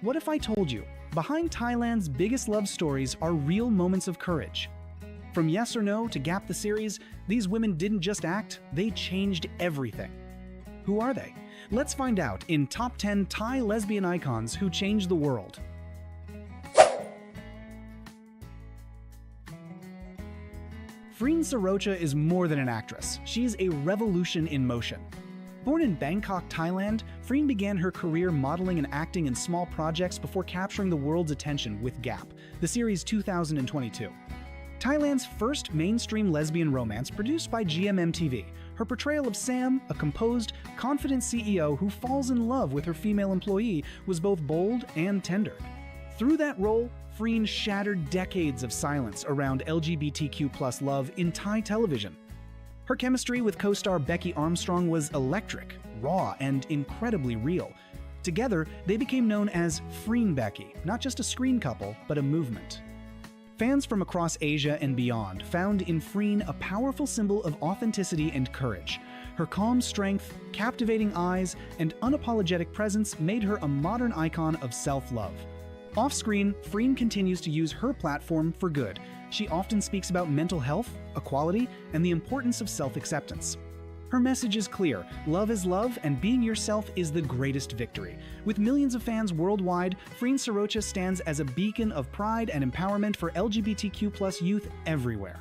What if I told you, behind Thailand's biggest love stories are real moments of courage? From Yes or No to Gap the series, these women didn't just act, they changed everything. Who are they? Let's find out in Top 10 Thai Lesbian Icons Who Changed the World. Freen Sarocha is more than an actress. She's a revolution in motion. Born in Bangkok, Thailand, Freen began her career modeling and acting in small projects before capturing the world's attention with Gap, the series 2022. Thailand's first mainstream lesbian romance produced by GMMTV, her portrayal of Sam, a composed, confident CEO who falls in love with her female employee, was both bold and tender. Through that role, Freen shattered decades of silence around LGBTQ+ love in Thai television. Her chemistry with co-star Becky Armstrong was electric, raw, and incredibly real. Together, they became known as Freen Becky, not just a screen couple, but a movement. Fans from across Asia and beyond found in Freen a powerful symbol of authenticity and courage. Her calm strength, captivating eyes, and unapologetic presence made her a modern icon of self-love. Off-screen, Freen continues to use her platform for good. She often speaks about mental health, equality, and the importance of self-acceptance. Her message is clear: love is love, and being yourself is the greatest victory. With millions of fans worldwide, Freen Sarocha stands as a beacon of pride and empowerment for LGBTQ+ youth everywhere.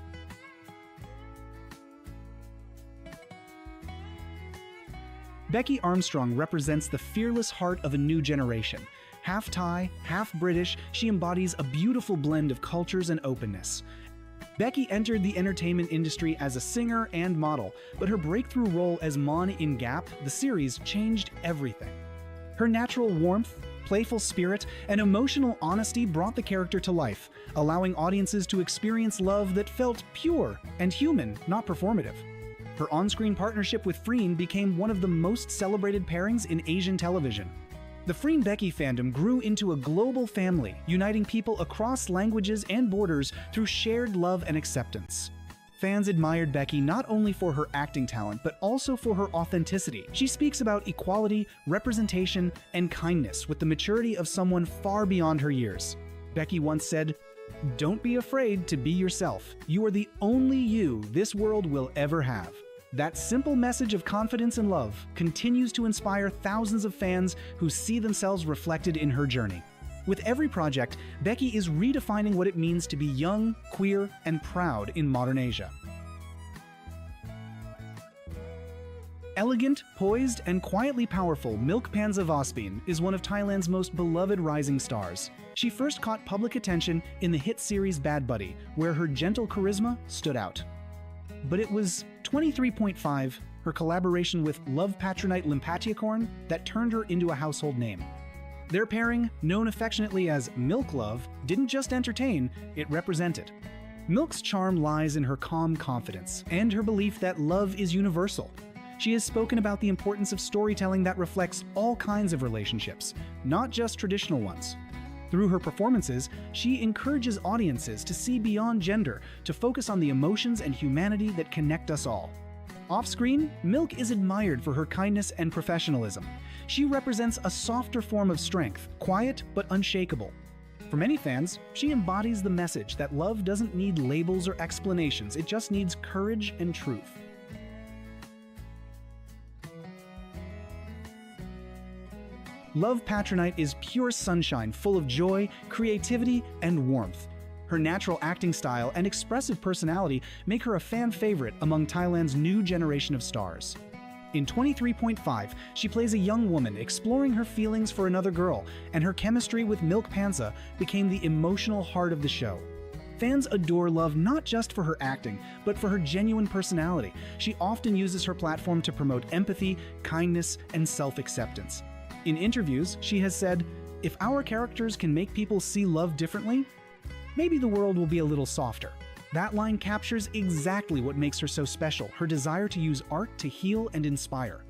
Becky Armstrong represents the fearless heart of a new generation. Half Thai, half British, she embodies a beautiful blend of cultures and openness. Becky entered the entertainment industry as a singer and model, but her breakthrough role as Mon in Gap, the series, changed everything. Her natural warmth, playful spirit, and emotional honesty brought the character to life, allowing audiences to experience love that felt pure and human, not performative. Her on-screen partnership with Freen became one of the most celebrated pairings in Asian television. The Freen Becky fandom grew into a global family, uniting people across languages and borders through shared love and acceptance. Fans admired Becky not only for her acting talent, but also for her authenticity. She speaks about equality, representation, and kindness with the maturity of someone far beyond her years. Becky once said, "Don't be afraid to be yourself. You are the only you this world will ever have." That simple message of confidence and love continues to inspire thousands of fans who see themselves reflected in her journey. With every project, Becky is redefining what it means to be young, queer, and proud in modern Asia. Elegant, poised, and quietly powerful, Milk Panza Vospin is one of Thailand's most beloved rising stars. She first caught public attention in the hit series Bad Buddy, where her gentle charisma stood out. But it was 23.5, her collaboration with Love Patronite Limpatiacorn, that turned her into a household name. Their pairing, known affectionately as Milk Love, didn't just entertain, it represented. Milk's charm lies in her calm confidence and her belief that love is universal. She has spoken about the importance of storytelling that reflects all kinds of relationships, not just traditional ones. Through her performances, she encourages audiences to see beyond gender, to focus on the emotions and humanity that connect us all. Off-screen, Milk is admired for her kindness and professionalism. She represents a softer form of strength, quiet but unshakable. For many fans, she embodies the message that love doesn't need labels or explanations, it just needs courage and truth. Love Patronite is pure sunshine, full of joy, creativity, and warmth. Her natural acting style and expressive personality make her a fan favorite among Thailand's new generation of stars. In 23.5, she plays a young woman exploring her feelings for another girl, and her chemistry with Milk Panza became the emotional heart of the show. Fans adore Love not just for her acting, but for her genuine personality. She often uses her platform to promote empathy, kindness, and self-acceptance. In interviews, she has said, "If our characters can make people see love differently, maybe the world will be a little softer." That line captures exactly what makes her so special, her desire to use art to heal and inspire.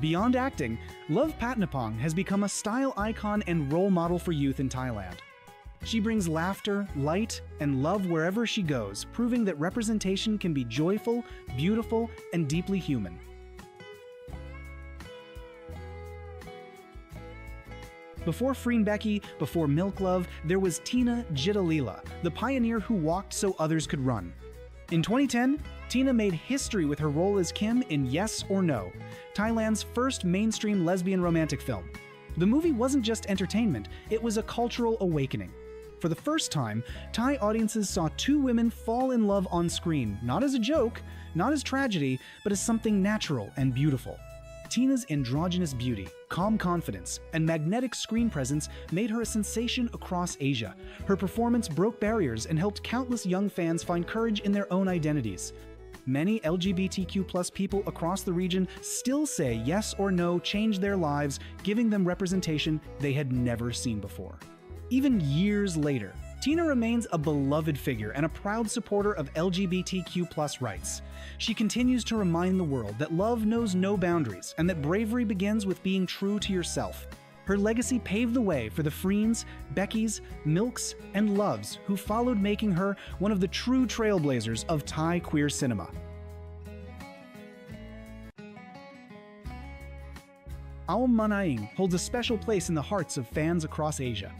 Beyond acting, Love Patnapong has become a style icon and role model for youth in Thailand. She brings laughter, light, and love wherever she goes, proving that representation can be joyful, beautiful, and deeply human. Before Freen Becky, before Milk Love, there was Tina Jitalila, the pioneer who walked so others could run. In 2010, Tina made history with her role as Kim in Yes or No, Thailand's first mainstream lesbian romantic film. The movie wasn't just entertainment, it was a cultural awakening. For the first time, Thai audiences saw two women fall in love on screen, not as a joke, not as tragedy, but as something natural and beautiful. Tina's androgynous beauty, calm confidence, and magnetic screen presence made her a sensation across Asia. Her performance broke barriers and helped countless young fans find courage in their own identities. Many LGBTQ+ people across the region still say Yes or No changed their lives, giving them representation they had never seen before. Even years later, Tina remains a beloved figure and a proud supporter of LGBTQ+ rights. She continues to remind the world that love knows no boundaries and that bravery begins with being true to yourself. Her legacy paved the way for the Freens, Beckys, Milks, and Loves who followed, making her one of the true trailblazers of Thai queer cinema. Aum Manaing holds a special place in the hearts of fans across Asia.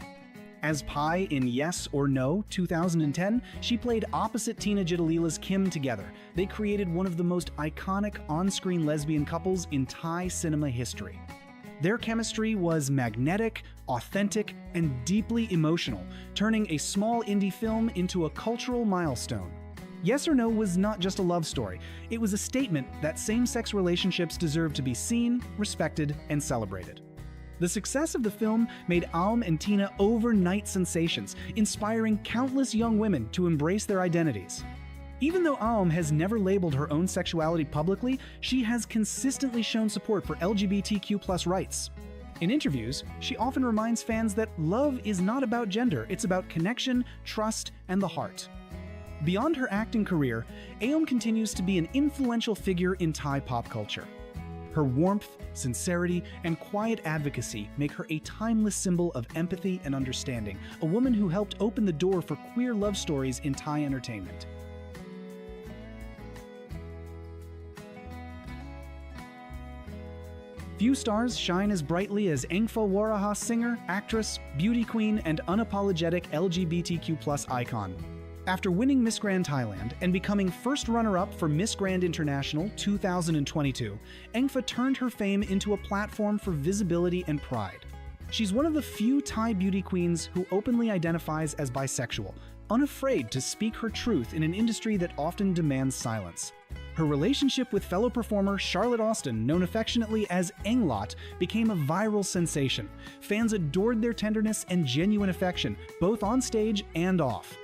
As Pai in Yes or No 2010, she played opposite Tina Jitalila's Kim together. They created one of the most iconic on-screen lesbian couples in Thai cinema history. Their chemistry was magnetic, authentic, and deeply emotional, turning a small indie film into a cultural milestone. Yes or No was not just a love story. It was a statement that same-sex relationships deserve to be seen, respected, and celebrated. The success of the film made Aum and Tina overnight sensations, inspiring countless young women to embrace their identities. Even though Aum has never labeled her own sexuality publicly, she has consistently shown support for LGBTQ+ rights. In interviews, she often reminds fans that love is not about gender, it's about connection, trust, and the heart. Beyond her acting career, Aum continues to be an influential figure in Thai pop culture. Her warmth, sincerity, and quiet advocacy make her a timeless symbol of empathy and understanding, a woman who helped open the door for queer love stories in Thai entertainment. Few stars shine as brightly as Engfa Waraha singer, actress, beauty queen, and unapologetic LGBTQ+ icon. After winning Miss Grand Thailand and becoming first runner-up for Miss Grand International 2022, Engfa turned her fame into a platform for visibility and pride. She's one of the few Thai beauty queens who openly identifies as bisexual, unafraid to speak her truth in an industry that often demands silence. Her relationship with fellow performer Charlotte Austin, known affectionately as Englot, became a viral sensation. Fans adored their tenderness and genuine affection, both on stage and off.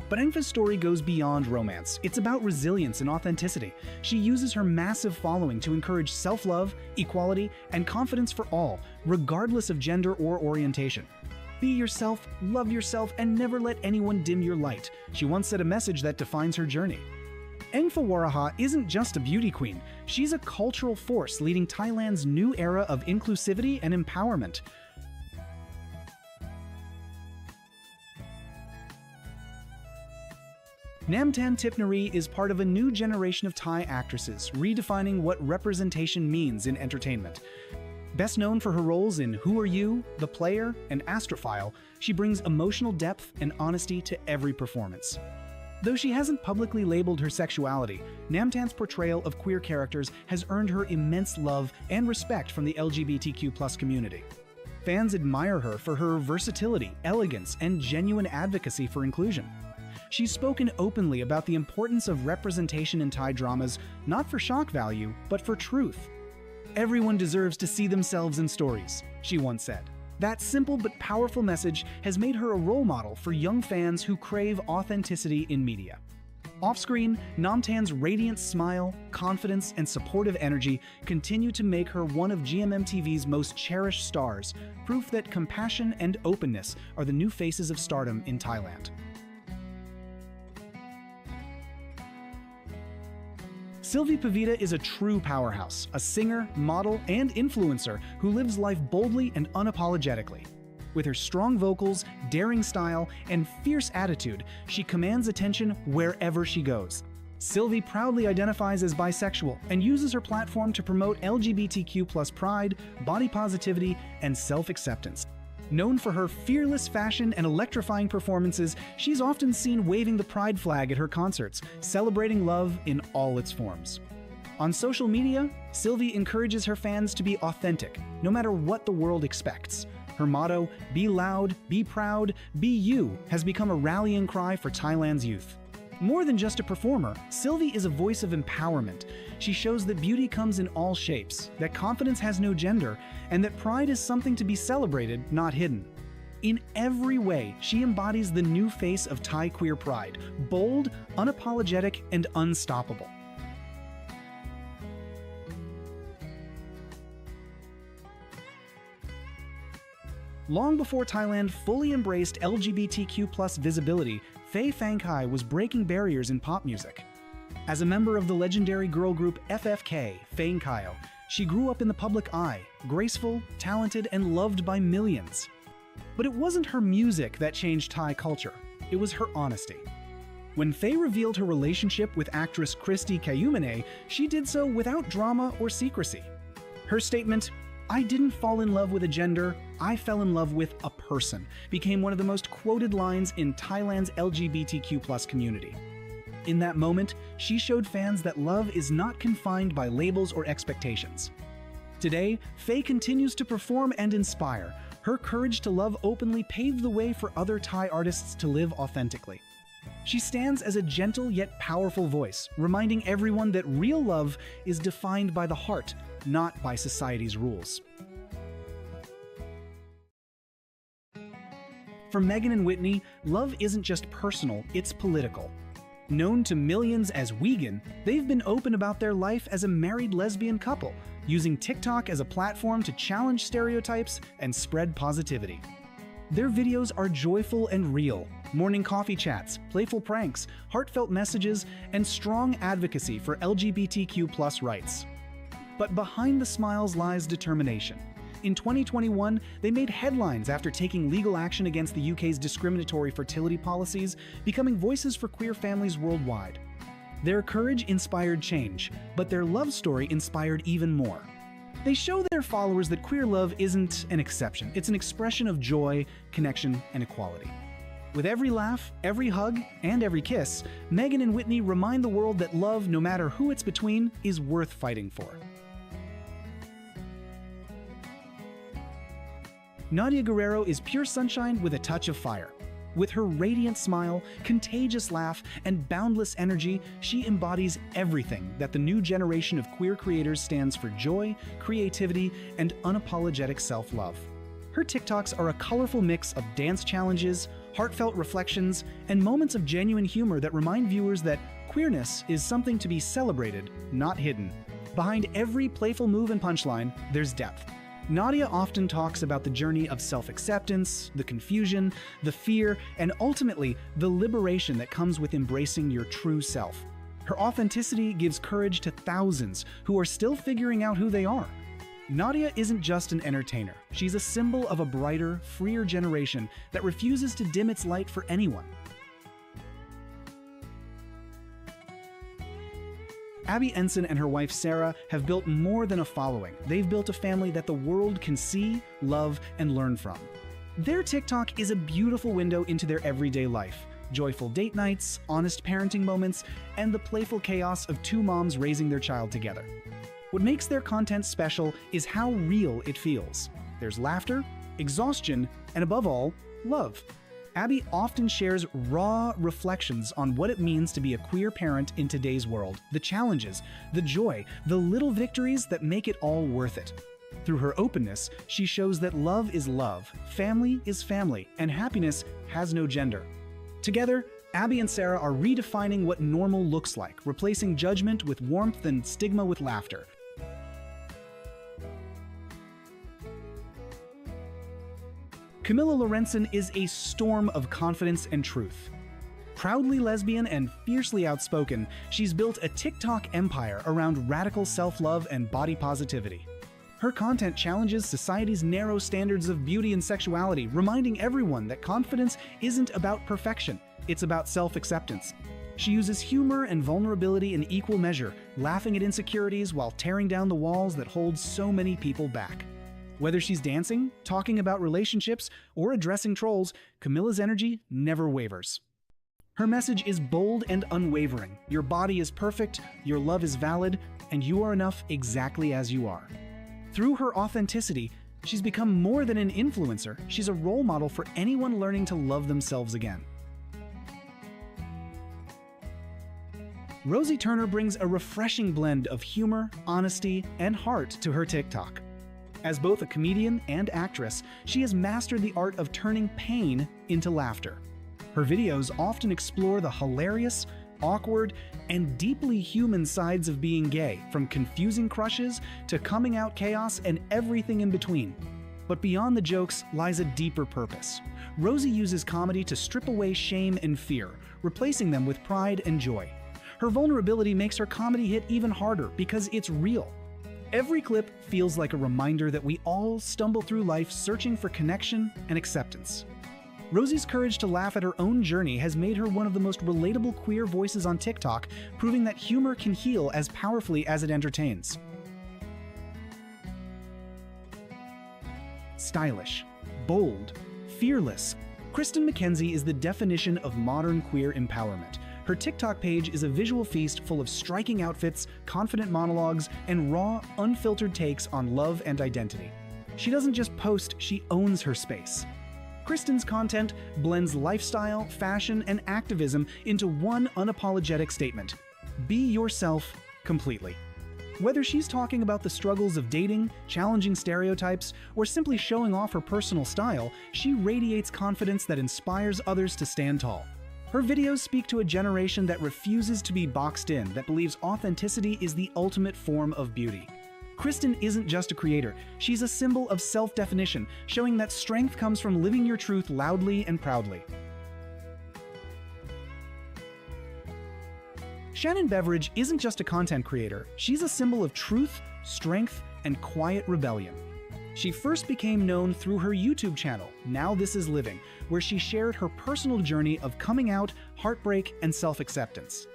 But Engfa's story goes beyond romance. It's about resilience and authenticity. She uses her massive following to encourage self-love, equality, and confidence for all, regardless of gender or orientation. Be yourself, love yourself, and never let anyone dim your light. She once said a message that defines her journey. Engfa Waraha isn't just a beauty queen. She's a cultural force leading Thailand's new era of inclusivity and empowerment. Namtan Tipnari is part of a new generation of Thai actresses, redefining what representation means in entertainment. Best known for her roles in Who Are You?, The Player, and Astrophile, she brings emotional depth and honesty to every performance. Though she hasn't publicly labeled her sexuality, Namtan's portrayal of queer characters has earned her immense love and respect from the LGBTQ+ community. Fans admire her for her versatility, elegance, and genuine advocacy for inclusion. She's spoken openly about the importance of representation in Thai dramas, not for shock value, but for truth. "Everyone deserves to see themselves in stories," she once said. That simple but powerful message has made her a role model for young fans who crave authenticity in media. Off-screen, Namtan's radiant smile, confidence, and supportive energy continue to make her one of GMMTV's most cherished stars, proof that compassion and openness are the new faces of stardom in Thailand. Sylvie Pavita is a true powerhouse, a singer, model, and influencer who lives life boldly and unapologetically. With her strong vocals, daring style, and fierce attitude, she commands attention wherever she goes. Sylvie proudly identifies as bisexual and uses her platform to promote LGBTQ+ pride, body positivity, and self-acceptance. Known for her fearless fashion and electrifying performances, she's often seen waving the pride flag at her concerts, celebrating love in all its forms. On social media, Sylvie encourages her fans to be authentic, no matter what the world expects. Her motto, "Be loud, be proud, be you," has become a rallying cry for Thailand's youth. More than just a performer, Sylvie is a voice of empowerment. She shows that beauty comes in all shapes, that confidence has no gender, and that pride is something to be celebrated, not hidden. In every way, she embodies the new face of Thai queer pride, bold, unapologetic, and unstoppable. Long before Thailand fully embraced LGBTQ+ visibility, Faye Phangkai was breaking barriers in pop music. As a member of the legendary girl group FFK, Phangkai, she grew up in the public eye, graceful, talented, and loved by millions. But it wasn't her music that changed Thai culture, it was her honesty. When Faye revealed her relationship with actress Christy Kayumene, she did so without drama or secrecy. Her statement, "I didn't fall in love with a gender, I fell in love with a person," became one of the most quoted lines in Thailand's LGBTQ+ community. In that moment, she showed fans that love is not confined by labels or expectations. Today, Faye continues to perform and inspire. Her courage to love openly paved the way for other Thai artists to live authentically. She stands as a gentle yet powerful voice, reminding everyone that real love is defined by the heart, not by society's rules. For Megan and Whitney, love isn't just personal, it's political. Known to millions as Wegan, they've been open about their life as a married lesbian couple, using TikTok as a platform to challenge stereotypes and spread positivity. Their videos are joyful and real, morning coffee chats, playful pranks, heartfelt messages, and strong advocacy for LGBTQ+ rights. But behind the smiles lies determination. In 2021, they made headlines after taking legal action against the UK's discriminatory fertility policies, becoming voices for queer families worldwide. Their courage inspired change, but their love story inspired even more. They show their followers that queer love isn't an exception, it's an expression of joy, connection, and equality. With every laugh, every hug, and every kiss, Megan and Whitney remind the world that love, no matter who it's between, is worth fighting for. Nadia Guerrero is pure sunshine with a touch of fire. With her radiant smile, contagious laugh, and boundless energy, she embodies everything that the new generation of queer creators stands for: joy, creativity, and unapologetic self-love. Her TikToks are a colorful mix of dance challenges, heartfelt reflections, and moments of genuine humor that remind viewers that queerness is something to be celebrated, not hidden. Behind every playful move and punchline, there's depth. Nadia often talks about the journey of self-acceptance, the confusion, the fear, and ultimately, the liberation that comes with embracing your true self. Her authenticity gives courage to thousands who are still figuring out who they are. Nadia isn't just an entertainer. She's a symbol of a brighter, freer generation that refuses to dim its light for anyone. Abby Ensign and her wife Sarah have built more than a following. They've built a family that the world can see, love, and learn from. Their TikTok is a beautiful window into their everyday life. Joyful date nights, honest parenting moments, and the playful chaos of two moms raising their child together. What makes their content special is how real it feels. There's laughter, exhaustion, and above all, love. Abby often shares raw reflections on what it means to be a queer parent in today's world, the challenges, the joy, the little victories that make it all worth it. Through her openness, she shows that love is love, family is family, and happiness has no gender. Together, Abby and Sarah are redefining what normal looks like, replacing judgment with warmth and stigma with laughter. Camilla Lorenzen is a storm of confidence and truth. Proudly lesbian and fiercely outspoken, she's built a TikTok empire around radical self-love and body positivity. Her content challenges society's narrow standards of beauty and sexuality, reminding everyone that confidence isn't about perfection, it's about self-acceptance. She uses humor and vulnerability in equal measure, laughing at insecurities while tearing down the walls that hold so many people back. Whether she's dancing, talking about relationships, or addressing trolls, Camilla's energy never wavers. Her message is bold and unwavering. Your body is perfect, your love is valid, and you are enough exactly as you are. Through her authenticity, she's become more than an influencer. She's a role model for anyone learning to love themselves again. Rosie Turner brings a refreshing blend of humor, honesty, and heart to her TikTok. As both a comedian and actress, she has mastered the art of turning pain into laughter. Her videos often explore the hilarious, awkward, and deeply human sides of being gay, from confusing crushes to coming out chaos and everything in between. But beyond the jokes lies a deeper purpose. Rosie uses comedy to strip away shame and fear, replacing them with pride and joy. Her vulnerability makes her comedy hit even harder because it's real. Every clip feels like a reminder that we all stumble through life searching for connection and acceptance. Rosie's courage to laugh at her own journey has made her one of the most relatable queer voices on TikTok, proving that humor can heal as powerfully as it entertains. Stylish, bold, fearless, Kristen McKenzie is the definition of modern queer empowerment. Her TikTok page is a visual feast full of striking outfits, confident monologues, and raw, unfiltered takes on love and identity. She doesn't just post, she owns her space. Kristen's content blends lifestyle, fashion, and activism into one unapologetic statement: be yourself completely. Whether she's talking about the struggles of dating, challenging stereotypes, or simply showing off her personal style, she radiates confidence that inspires others to stand tall. Her videos speak to a generation that refuses to be boxed in, that believes authenticity is the ultimate form of beauty. Kristen isn't just a creator, she's a symbol of self-definition, showing that strength comes from living your truth loudly and proudly. Shannon Beveridge isn't just a content creator, she's a symbol of truth, strength, and quiet rebellion. She first became known through her YouTube channel, Now This Is Living, where she shared her personal journey of coming out, heartbreak, and self-acceptance.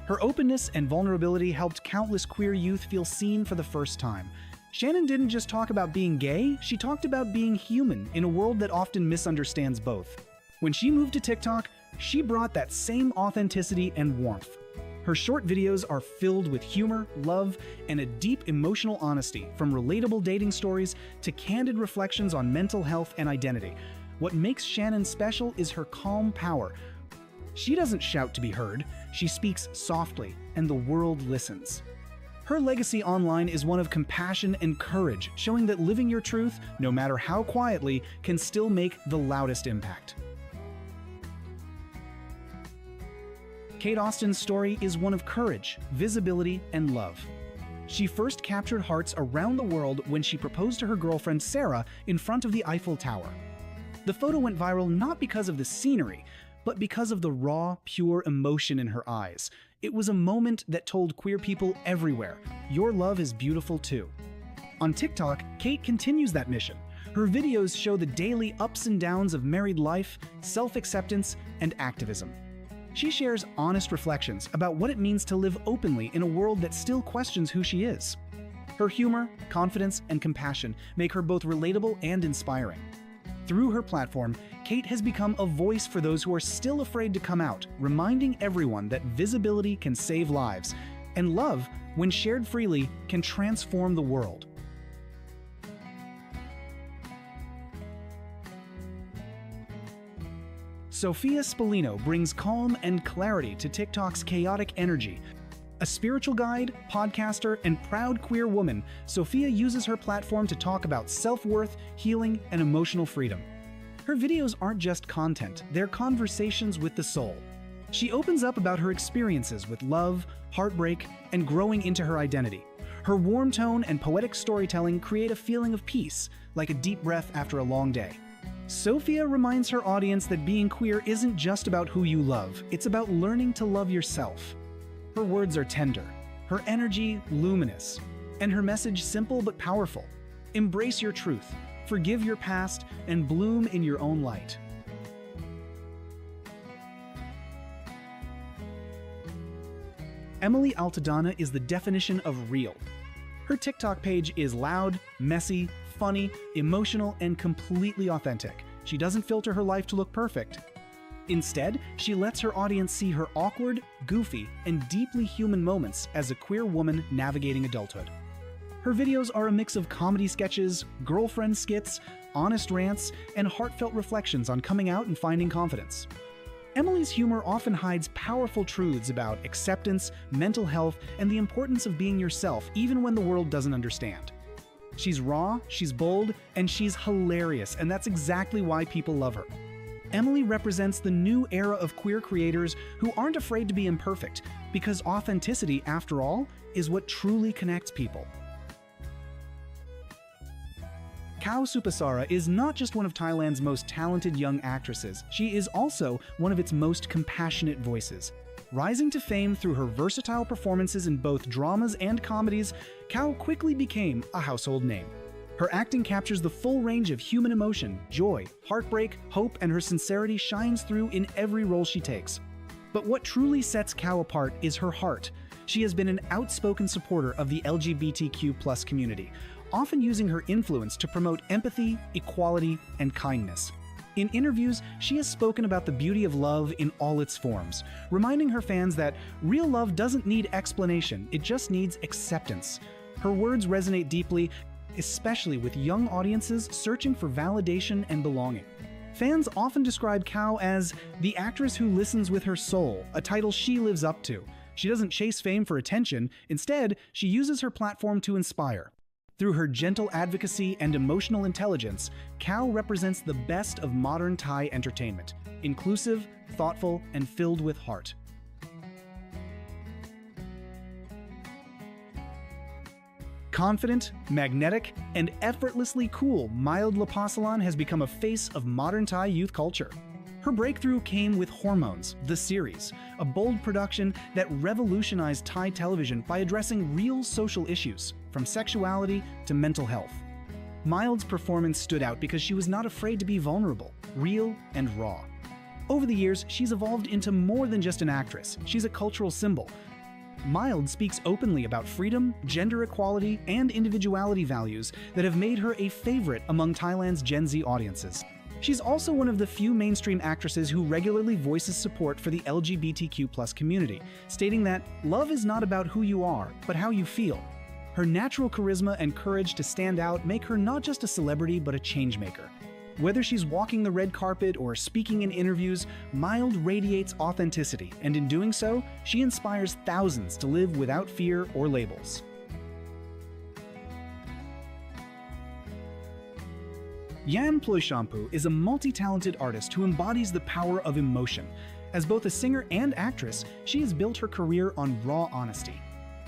Her openness and vulnerability helped countless queer youth feel seen for the first time. Shannon didn't just talk about being gay, she talked about being human in a world that often misunderstands both. When she moved to TikTok, she brought that same authenticity and warmth. Her short videos are filled with humor, love, and a deep emotional honesty, from relatable dating stories to candid reflections on mental health and identity. What makes Shannon special is her calm power. She doesn't shout to be heard, she speaks softly, and the world listens. Her legacy online is one of compassion and courage, showing that living your truth, no matter how quietly, can still make the loudest impact. Kate Austin's story is one of courage, visibility, and love. She first captured hearts around the world when she proposed to her girlfriend Sarah in front of the Eiffel Tower. The photo went viral not because of the scenery, but because of the raw, pure emotion in her eyes. It was a moment that told queer people everywhere, your love is beautiful too. On TikTok, Kate continues that mission. Her videos show the daily ups and downs of married life, self-acceptance, and activism. She shares honest reflections about what it means to live openly in a world that still questions who she is. Her humor, confidence, and compassion make her both relatable and inspiring. Through her platform, Kate has become a voice for those who are still afraid to come out, reminding everyone that visibility can save lives, and love, when shared freely, can transform the world. Sophia Spallino brings calm and clarity to TikTok's chaotic energy. A spiritual guide, podcaster, and proud queer woman, Sophia uses her platform to talk about self-worth, healing, and emotional freedom. Her videos aren't just content, they're conversations with the soul. She opens up about her experiences with love, heartbreak, and growing into her identity. Her warm tone and poetic storytelling create a feeling of peace, like a deep breath after a long day. Sophia reminds her audience that being queer isn't just about who you love, it's about learning to love yourself. Her words are tender, her energy luminous, and her message simple but powerful. Embrace your truth, forgive your past, and bloom in your own light. Emily Altadonna is the definition of real. Her TikTok page is loud, messy, funny, emotional, and completely authentic. She doesn't filter her life to look perfect. Instead, she lets her audience see her awkward, goofy, and deeply human moments as a queer woman navigating adulthood. Her videos are a mix of comedy sketches, girlfriend skits, honest rants, and heartfelt reflections on coming out and finding confidence. Emily's humor often hides powerful truths about acceptance, mental health, and the importance of being yourself even when the world doesn't understand. She's raw, she's bold, and she's hilarious, and that's exactly why people love her. Emily represents the new era of queer creators who aren't afraid to be imperfect, because authenticity, after all, is what truly connects people. Kao Supasara is not just one of Thailand's most talented young actresses, she is also one of its most compassionate voices. Rising to fame through her versatile performances in both dramas and comedies, Kao quickly became a household name. Her acting captures the full range of human emotion, joy, heartbreak, hope, and her sincerity shines through in every role she takes. But what truly sets Kao apart is her heart. She has been an outspoken supporter of the LGBTQ+ community, often using her influence to promote empathy, equality, and kindness. In interviews, she has spoken about the beauty of love in all its forms, reminding her fans that real love doesn't need explanation, it just needs acceptance. Her words resonate deeply, especially with young audiences searching for validation and belonging. Fans often describe Kao as the actress who listens with her soul, a title she lives up to. She doesn't chase fame for attention, instead, she uses her platform to inspire. Through her gentle advocacy and emotional intelligence, Kao represents the best of modern Thai entertainment, inclusive, thoughtful, and filled with heart. Confident, magnetic, and effortlessly cool, Mild Lapasalan has become a face of modern Thai youth culture. Her breakthrough came with Hormones, the series, a bold production that revolutionized Thai television by addressing real social issues, from sexuality to mental health. Mild's performance stood out because she was not afraid to be vulnerable, real, and raw. Over the years, she's evolved into more than just an actress. She's a cultural symbol. Mild speaks openly about freedom, gender equality, and individuality values that have made her a favorite among Thailand's Gen Z audiences. She's also one of the few mainstream actresses who regularly voices support for the LGBTQ+ community, stating that love is not about who you are, but how you feel. Her natural charisma and courage to stand out make her not just a celebrity, but a changemaker. Whether she's walking the red carpet or speaking in interviews, Mild radiates authenticity, and in doing so, she inspires thousands to live without fear or labels. Yan Ployshampu is a multi-talented artist who embodies the power of emotion. As both a singer and actress, she has built her career on raw honesty.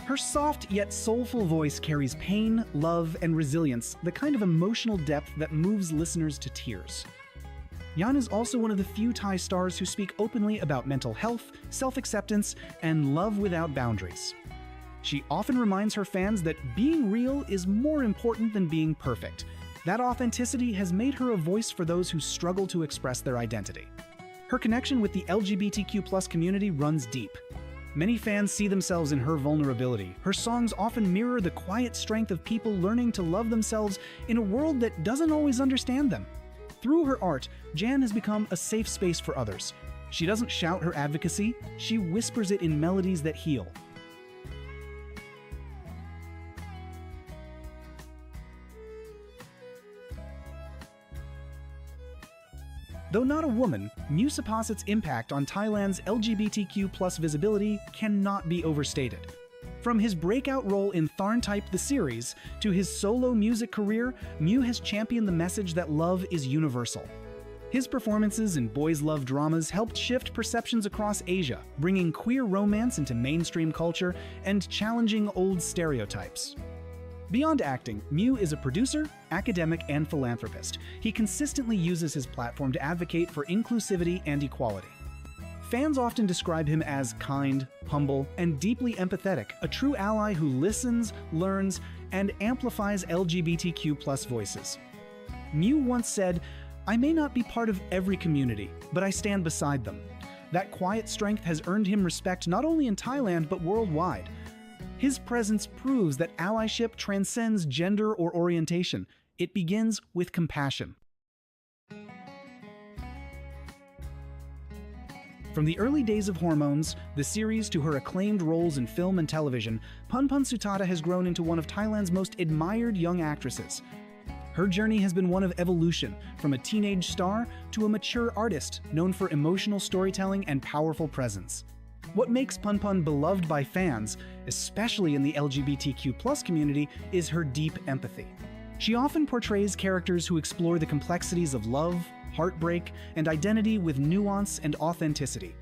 Her soft yet soulful voice carries pain, love, and resilience, the kind of emotional depth that moves listeners to tears. Yan is also one of the few Thai stars who speak openly about mental health, self-acceptance, and love without boundaries. She often reminds her fans that being real is more important than being perfect. That authenticity has made her a voice for those who struggle to express their identity. Her connection with the LGBTQ+ community runs deep. Many fans see themselves in her vulnerability. Her songs often mirror the quiet strength of people learning to love themselves in a world that doesn't always understand them. Through her art, Jan has become a safe space for others. She doesn't shout her advocacy, she whispers it in melodies that heal. Though not a woman, Musapasat's impact on Thailand's LGBTQ+ visibility cannot be overstated. From his breakout role in Tharntype the series to his solo music career, Mew has championed the message that love is universal. His performances in boys' love dramas helped shift perceptions across Asia, bringing queer romance into mainstream culture and challenging old stereotypes. Beyond acting, Mew is a producer, academic, and philanthropist. He consistently uses his platform to advocate for inclusivity and equality. Fans often describe him as kind, humble, and deeply empathetic, a true ally who listens, learns, and amplifies LGBTQ+ voices. Mew once said, "I may not be part of every community, but I stand beside them." That quiet strength has earned him respect not only in Thailand, but worldwide. His presence proves that allyship transcends gender or orientation. It begins with compassion. From the early days of Hormones, the series, to her acclaimed roles in film and television, Punpun Sutata has grown into one of Thailand's most admired young actresses. Her journey has been one of evolution, from a teenage star to a mature artist known for emotional storytelling and powerful presence. What makes Punpun beloved by fans, especially in the LGBTQ+ community, is her deep empathy. She often portrays characters who explore the complexities of love, heartbreak, and identity with nuance and authenticity.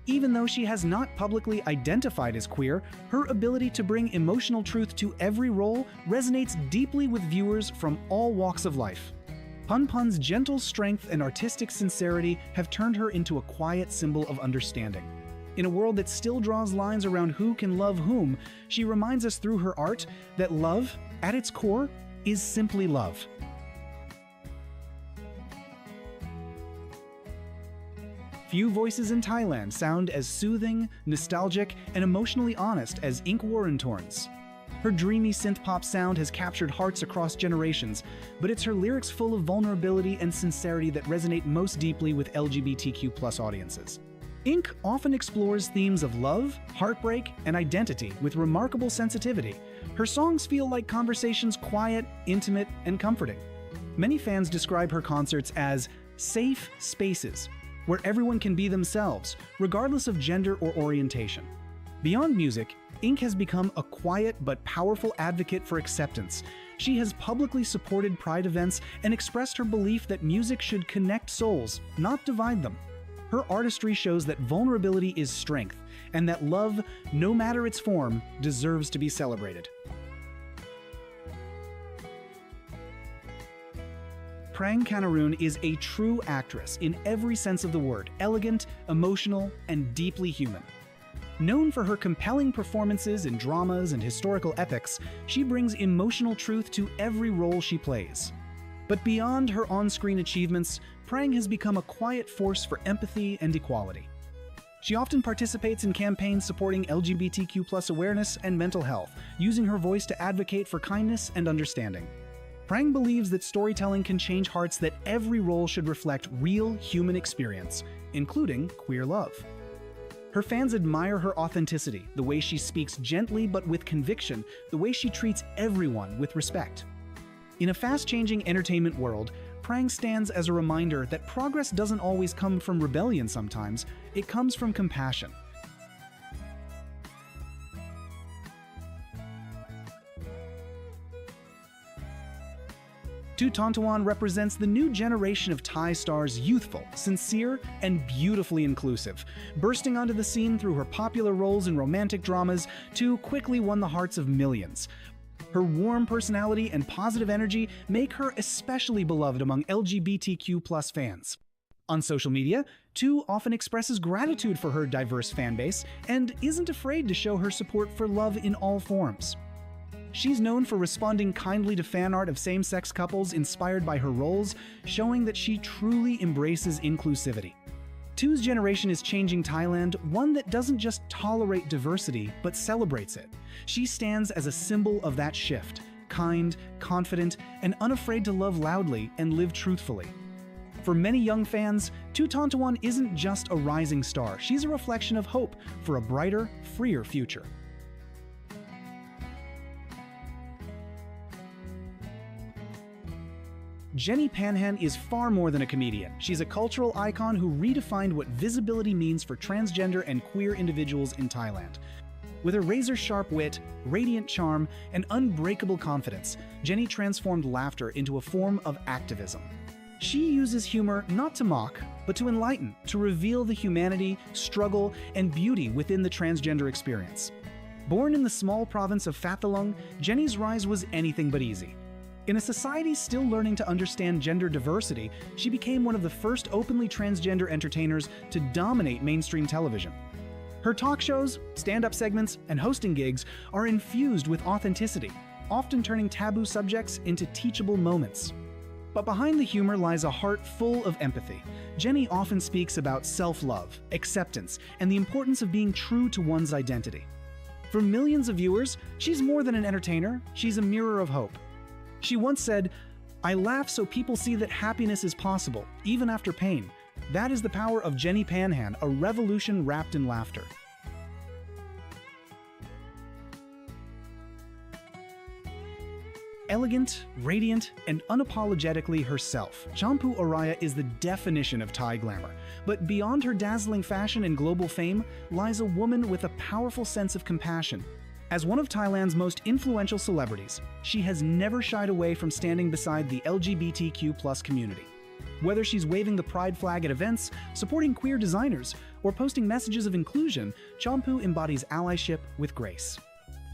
Even though she has not publicly identified as queer, her ability to bring emotional truth to every role resonates deeply with viewers from all walks of life. Punpun's gentle strength and artistic sincerity have turned her into a quiet symbol of understanding. In a world that still draws lines around who can love whom, she reminds us through her art that love, at its core, is simply love. Few voices in Thailand sound as soothing, nostalgic, and emotionally honest as Ink Warrentorn's. Her dreamy synth-pop sound has captured hearts across generations, but it's her lyrics full of vulnerability and sincerity that resonate most deeply with LGBTQ+ audiences. Ink often explores themes of love, heartbreak, and identity with remarkable sensitivity. Her songs feel like conversations quiet, intimate, and comforting. Many fans describe her concerts as safe spaces, where everyone can be themselves, regardless of gender or orientation. Beyond music, Ink has become a quiet but powerful advocate for acceptance. She has publicly supported Pride events and expressed her belief that music should connect souls, not divide them. Her artistry shows that vulnerability is strength, and that love, no matter its form, deserves to be celebrated. Prang Kanarun is a true actress in every sense of the word, elegant, emotional, and deeply human. Known for her compelling performances in dramas and historical epics, she brings emotional truth to every role she plays. But beyond her on-screen achievements, Prang has become a quiet force for empathy and equality. She often participates in campaigns supporting LGBTQ+ awareness and mental health, using her voice to advocate for kindness and understanding. Prang believes that storytelling can change hearts, that every role should reflect real human experience, including queer love. Her fans admire her authenticity, the way she speaks gently but with conviction, the way she treats everyone with respect. In a fast-changing entertainment world, Prang stands as a reminder that progress doesn't always come from rebellion sometimes, it comes from compassion. Tu Tontawan represents the new generation of Thai stars, youthful, sincere, and beautifully inclusive. Bursting onto the scene through her popular roles in romantic dramas, Tu quickly won the hearts of millions. Her warm personality and positive energy make her especially beloved among LGBTQ+ fans. On social media, Tu often expresses gratitude for her diverse fanbase and isn't afraid to show her support for love in all forms. She's known for responding kindly to fan art of same-sex couples inspired by her roles, showing that she truly embraces inclusivity. Tu's generation is changing Thailand, one that doesn't just tolerate diversity, but celebrates it. She stands as a symbol of that shift, kind, confident, and unafraid to love loudly and live truthfully. For many young fans, Tu Tontawan isn't just a rising star, she's a reflection of hope for a brighter, freer future. Jenny Panhan is far more than a comedian. She's a cultural icon who redefined what visibility means for transgender and queer individuals in Thailand. With her razor-sharp wit, radiant charm, and unbreakable confidence, Jenny transformed laughter into a form of activism. She uses humor not to mock, but to enlighten, to reveal the humanity, struggle, and beauty within the transgender experience. Born in the small province of Phatthalung, Jenny's rise was anything but easy. In a society still learning to understand gender diversity, she became one of the first openly transgender entertainers to dominate mainstream television. Her talk shows, stand-up segments, and hosting gigs are infused with authenticity, often turning taboo subjects into teachable moments. But behind the humor lies a heart full of empathy. Jenny often speaks about self-love, acceptance, and the importance of being true to one's identity. For millions of viewers, she's more than an entertainer, she's a mirror of hope. She once said, I laugh so people see that happiness is possible, even after pain. That is the power of Jenny Panhan, a revolution wrapped in laughter. Elegant, radiant, and unapologetically herself, Champu Araya is the definition of Thai glamour. But beyond her dazzling fashion and global fame lies a woman with a powerful sense of compassion. As one of Thailand's most influential celebrities, she has never shied away from standing beside the LGBTQ+ community. Whether she's waving the pride flag at events, supporting queer designers, or posting messages of inclusion, Champu embodies allyship with grace.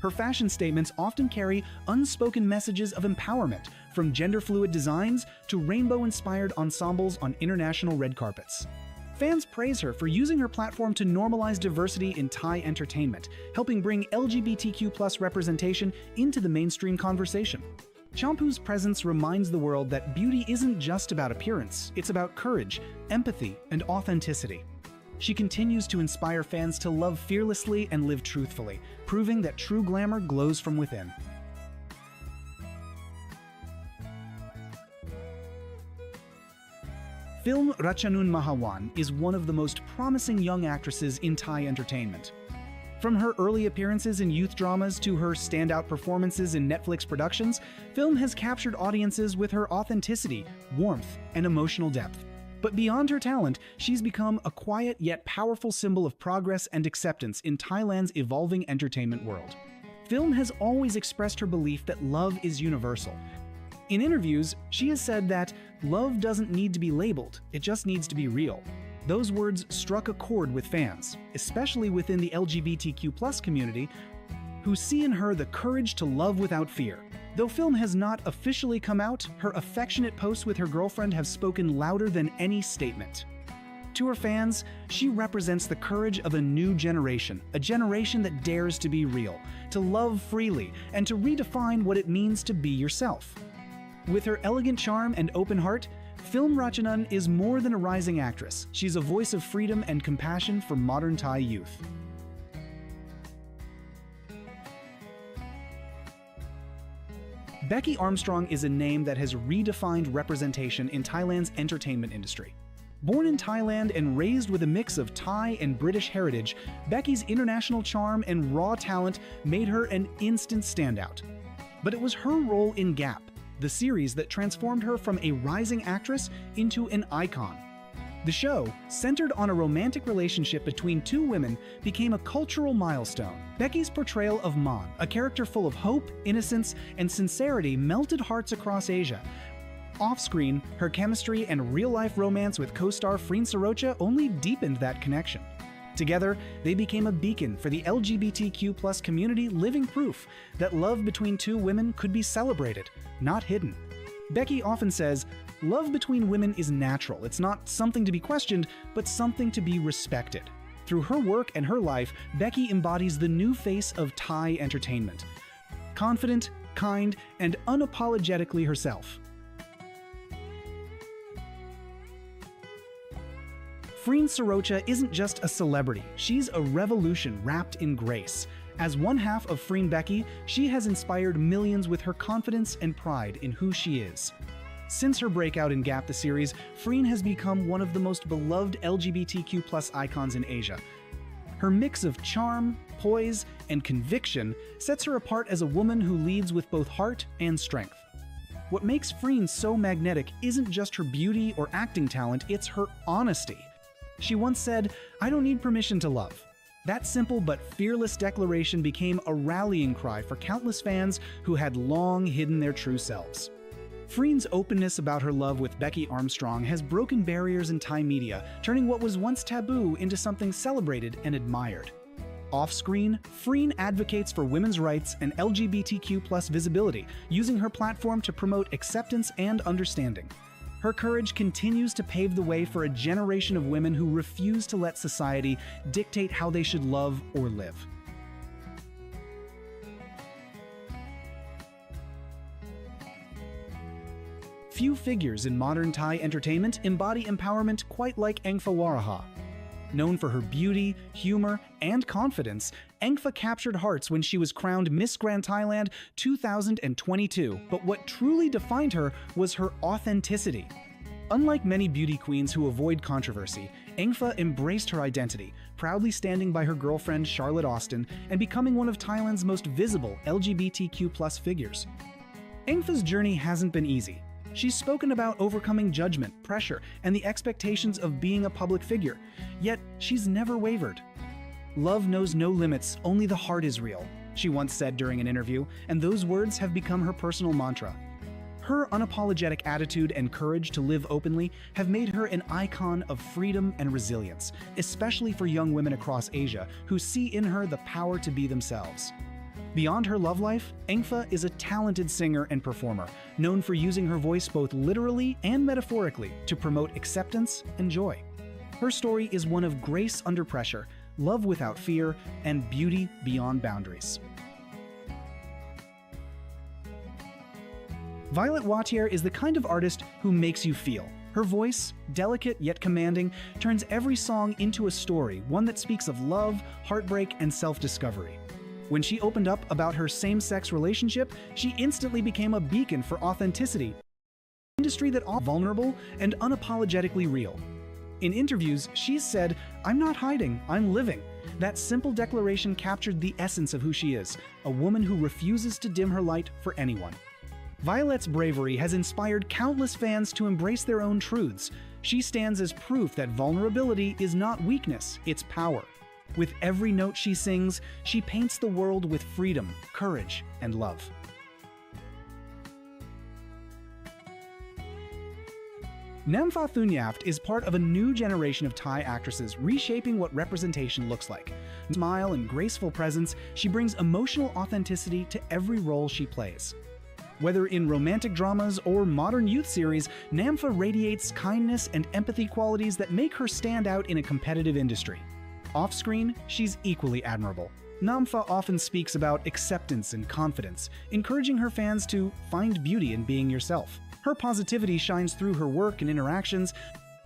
Her fashion statements often carry unspoken messages of empowerment, from gender-fluid designs to rainbow-inspired ensembles on international red carpets. Fans praise her for using her platform to normalize diversity in Thai entertainment, helping bring LGBTQ+ representation into the mainstream conversation. Champu's presence reminds the world that beauty isn't just about appearance, it's about courage, empathy, and authenticity. She continues to inspire fans to love fearlessly and live truthfully, proving that true glamour glows from within. Film Ratchanun Mahawan is one of the most promising young actresses in Thai entertainment. From her early appearances in youth dramas to her standout performances in Netflix productions, film has captured audiences with her authenticity, warmth, and emotional depth. But beyond her talent, she's become a quiet yet powerful symbol of progress and acceptance in Thailand's evolving entertainment world. Film has always expressed her belief that love is universal. In interviews, she has said that love doesn't need to be labeled, it just needs to be real. Those words struck a chord with fans, especially within the LGBTQ+ community, who see in her the courage to love without fear. Though film has not officially come out, her affectionate posts with her girlfriend have spoken louder than any statement. To her fans, she represents the courage of a new generation, a generation that dares to be real, to love freely, and to redefine what it means to be yourself. With her elegant charm and open heart, Film Ratchanan is more than a rising actress. She's a voice of freedom and compassion for modern Thai youth. Becky Armstrong is a name that has redefined representation in Thailand's entertainment industry. Born in Thailand and raised with a mix of Thai and British heritage, Becky's international charm and raw talent made her an instant standout. But it was her role in Gap, the series that transformed her from a rising actress into an icon. The show, centered on a romantic relationship between two women, became a cultural milestone. Becky's portrayal of Mon, a character full of hope, innocence, and sincerity, melted hearts across Asia. Off-screen, her chemistry and real-life romance with co-star Freen Sarocha only deepened that connection. Together, they became a beacon for the LGBTQ+ community, living proof that love between two women could be celebrated, not hidden. Becky often says, "Love between women is natural. It's not something to be questioned, but something to be respected." Through her work and her life, Becky embodies the new face of Thai entertainment. Confident, kind, and unapologetically herself. Freen Sarocha isn't just a celebrity, she's a revolution wrapped in grace. As one half of Freen Becky, she has inspired millions with her confidence and pride in who she is. Since her breakout in Gap the series, Freen has become one of the most beloved LGBTQ+ icons in Asia. Her mix of charm, poise, and conviction sets her apart as a woman who leads with both heart and strength. What makes Freen so magnetic isn't just her beauty or acting talent, it's her honesty. She once said, "I don't need permission to love." That simple but fearless declaration became a rallying cry for countless fans who had long hidden their true selves. Freen's openness about her love with Becky Armstrong has broken barriers in Thai media, turning what was once taboo into something celebrated and admired. Off-screen, Freen advocates for women's rights and LGBTQ+ visibility, using her platform to promote acceptance and understanding. Her courage continues to pave the way for a generation of women who refuse to let society dictate how they should love or live. Few figures in modern Thai entertainment embody empowerment quite like Engfa Waraha. Known for her beauty, humor, and confidence, Engfa captured hearts when she was crowned Miss Grand Thailand 2022, but what truly defined her was her authenticity. Unlike many beauty queens who avoid controversy, Engfa embraced her identity, proudly standing by her girlfriend Charlotte Austin and becoming one of Thailand's most visible LGBTQ+ figures. Engfa's journey hasn't been easy. She's spoken about overcoming judgment, pressure, and the expectations of being a public figure, yet she's never wavered. "Love knows no limits, only the heart is real," she once said during an interview, and those words have become her personal mantra. Her unapologetic attitude and courage to live openly have made her an icon of freedom and resilience, especially for young women across Asia who see in her the power to be themselves. Beyond her love life, Engfa is a talented singer and performer, known for using her voice both literally and metaphorically to promote acceptance and joy. Her story is one of grace under pressure, love without fear, and beauty beyond boundaries. Violet Watier is the kind of artist who makes you feel. Her voice, delicate yet commanding, turns every song into a story, one that speaks of love, heartbreak, and self-discovery. When she opened up about her same-sex relationship, she instantly became a beacon for authenticity, an industry that is vulnerable and unapologetically real. In interviews, she's said, "I'm not hiding, I'm living." That simple declaration captured the essence of who she is, a woman who refuses to dim her light for anyone. Violet's bravery has inspired countless fans to embrace their own truths. She stands as proof that vulnerability is not weakness, it's power. With every note she sings, she paints the world with freedom, courage, and love. Namfa Thunyaft is part of a new generation of Thai actresses reshaping what representation looks like. With smile and graceful presence, she brings emotional authenticity to every role she plays. Whether in romantic dramas or modern youth series, Namfa radiates kindness and empathy qualities that make her stand out in a competitive industry. Off-screen, she's equally admirable. Namfa often speaks about acceptance and confidence, encouraging her fans to find beauty in being yourself. Her positivity shines through her work and interactions,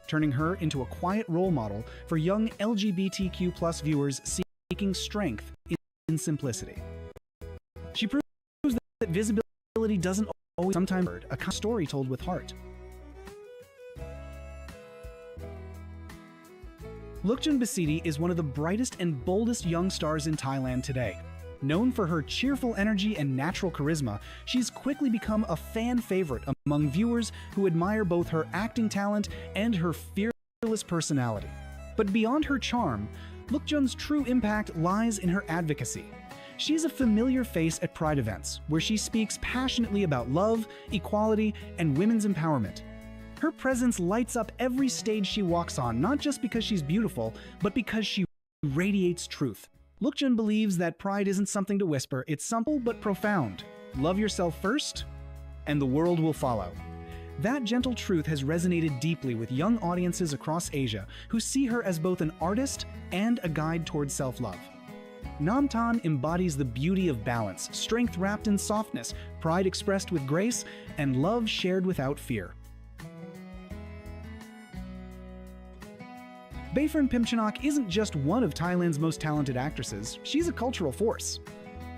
turning her into a quiet role model for young LGBTQ+ viewers seeking strength in simplicity. She proves that visibility doesn't always sometimes hurt, a story told with heart. Lukjun Basidi is one of the brightest and boldest young stars in Thailand today. Known for her cheerful energy and natural charisma, she's quickly become a fan favorite among viewers who admire both her acting talent and her fearless personality. But beyond her charm, Lukjun's true impact lies in her advocacy. She's a familiar face at Pride events, where she speaks passionately about love, equality, and women's empowerment. Her presence lights up every stage she walks on, not just because she's beautiful, but because she radiates truth. Lukjun believes that pride isn't something to whisper, it's simple but profound. Love yourself first, and the world will follow. That gentle truth has resonated deeply with young audiences across Asia who see her as both an artist and a guide towards self-love. Namtan embodies the beauty of balance, strength wrapped in softness, pride expressed with grace, and love shared without fear. Bayfern Pimchanok isn't just one of Thailand's most talented actresses, she's a cultural force.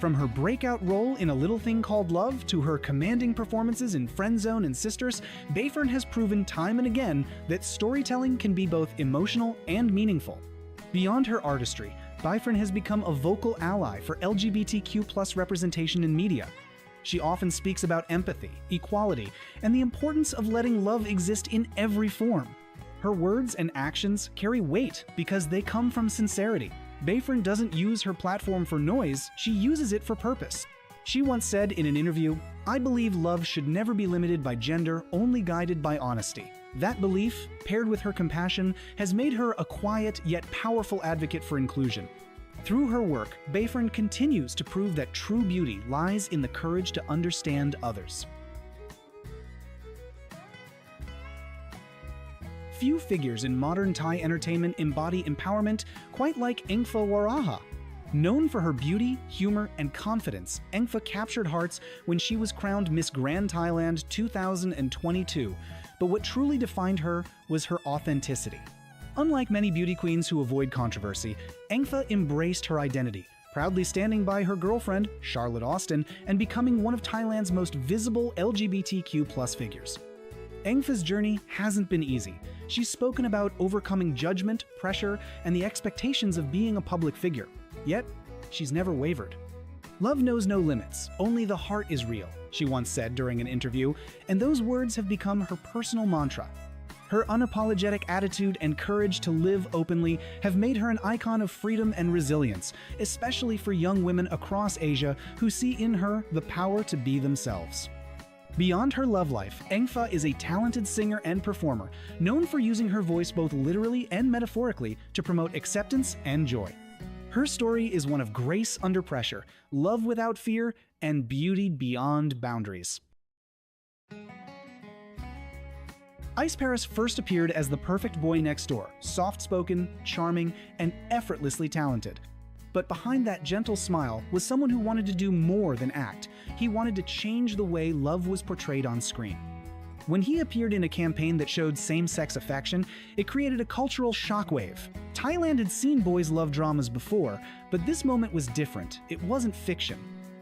From her breakout role in A Little Thing Called Love to her commanding performances in Friendzone and Sisters, Bayfern has proven time and again that storytelling can be both emotional and meaningful. Beyond her artistry, Bayfern has become a vocal ally for LGBTQ+ representation in media. She often speaks about empathy, equality, and the importance of letting love exist in every form. Her words and actions carry weight because they come from sincerity. Bayfern doesn't use her platform for noise, she uses it for purpose. She once said in an interview, "I believe love should never be limited by gender, only guided by honesty." That belief, paired with her compassion, has made her a quiet yet powerful advocate for inclusion. Through her work, Bayfern continues to prove that true beauty lies in the courage to understand others. Few figures in modern Thai entertainment embody empowerment quite like Engfa Waraha. Known for her beauty, humor, and confidence, Engfa captured hearts when she was crowned Miss Grand Thailand 2022, but what truly defined her was her authenticity. Unlike many beauty queens who avoid controversy, Engfa embraced her identity, proudly standing by her girlfriend, Charlotte Austin, and becoming one of Thailand's most visible LGBTQ+ figures. Engfa's journey hasn't been easy. She's spoken about overcoming judgment, pressure, and the expectations of being a public figure. Yet, she's never wavered. "Love knows no limits, only the heart is real," she once said during an interview, and those words have become her personal mantra. Her unapologetic attitude and courage to live openly have made her an icon of freedom and resilience, especially for young women across Asia who see in her the power to be themselves. Beyond her love life, Engfa is a talented singer and performer, known for using her voice both literally and metaphorically to promote acceptance and joy. Her story is one of grace under pressure, love without fear, and beauty beyond boundaries. Ice Paris first appeared as the perfect boy next door, soft-spoken, charming, and effortlessly talented. But behind that gentle smile was someone who wanted to do more than act. He wanted to change the way love was portrayed on screen. When he appeared in a campaign that showed same-sex affection, it created a cultural shockwave. Thailand had seen boys' love dramas before, but this moment was different. It wasn't fiction.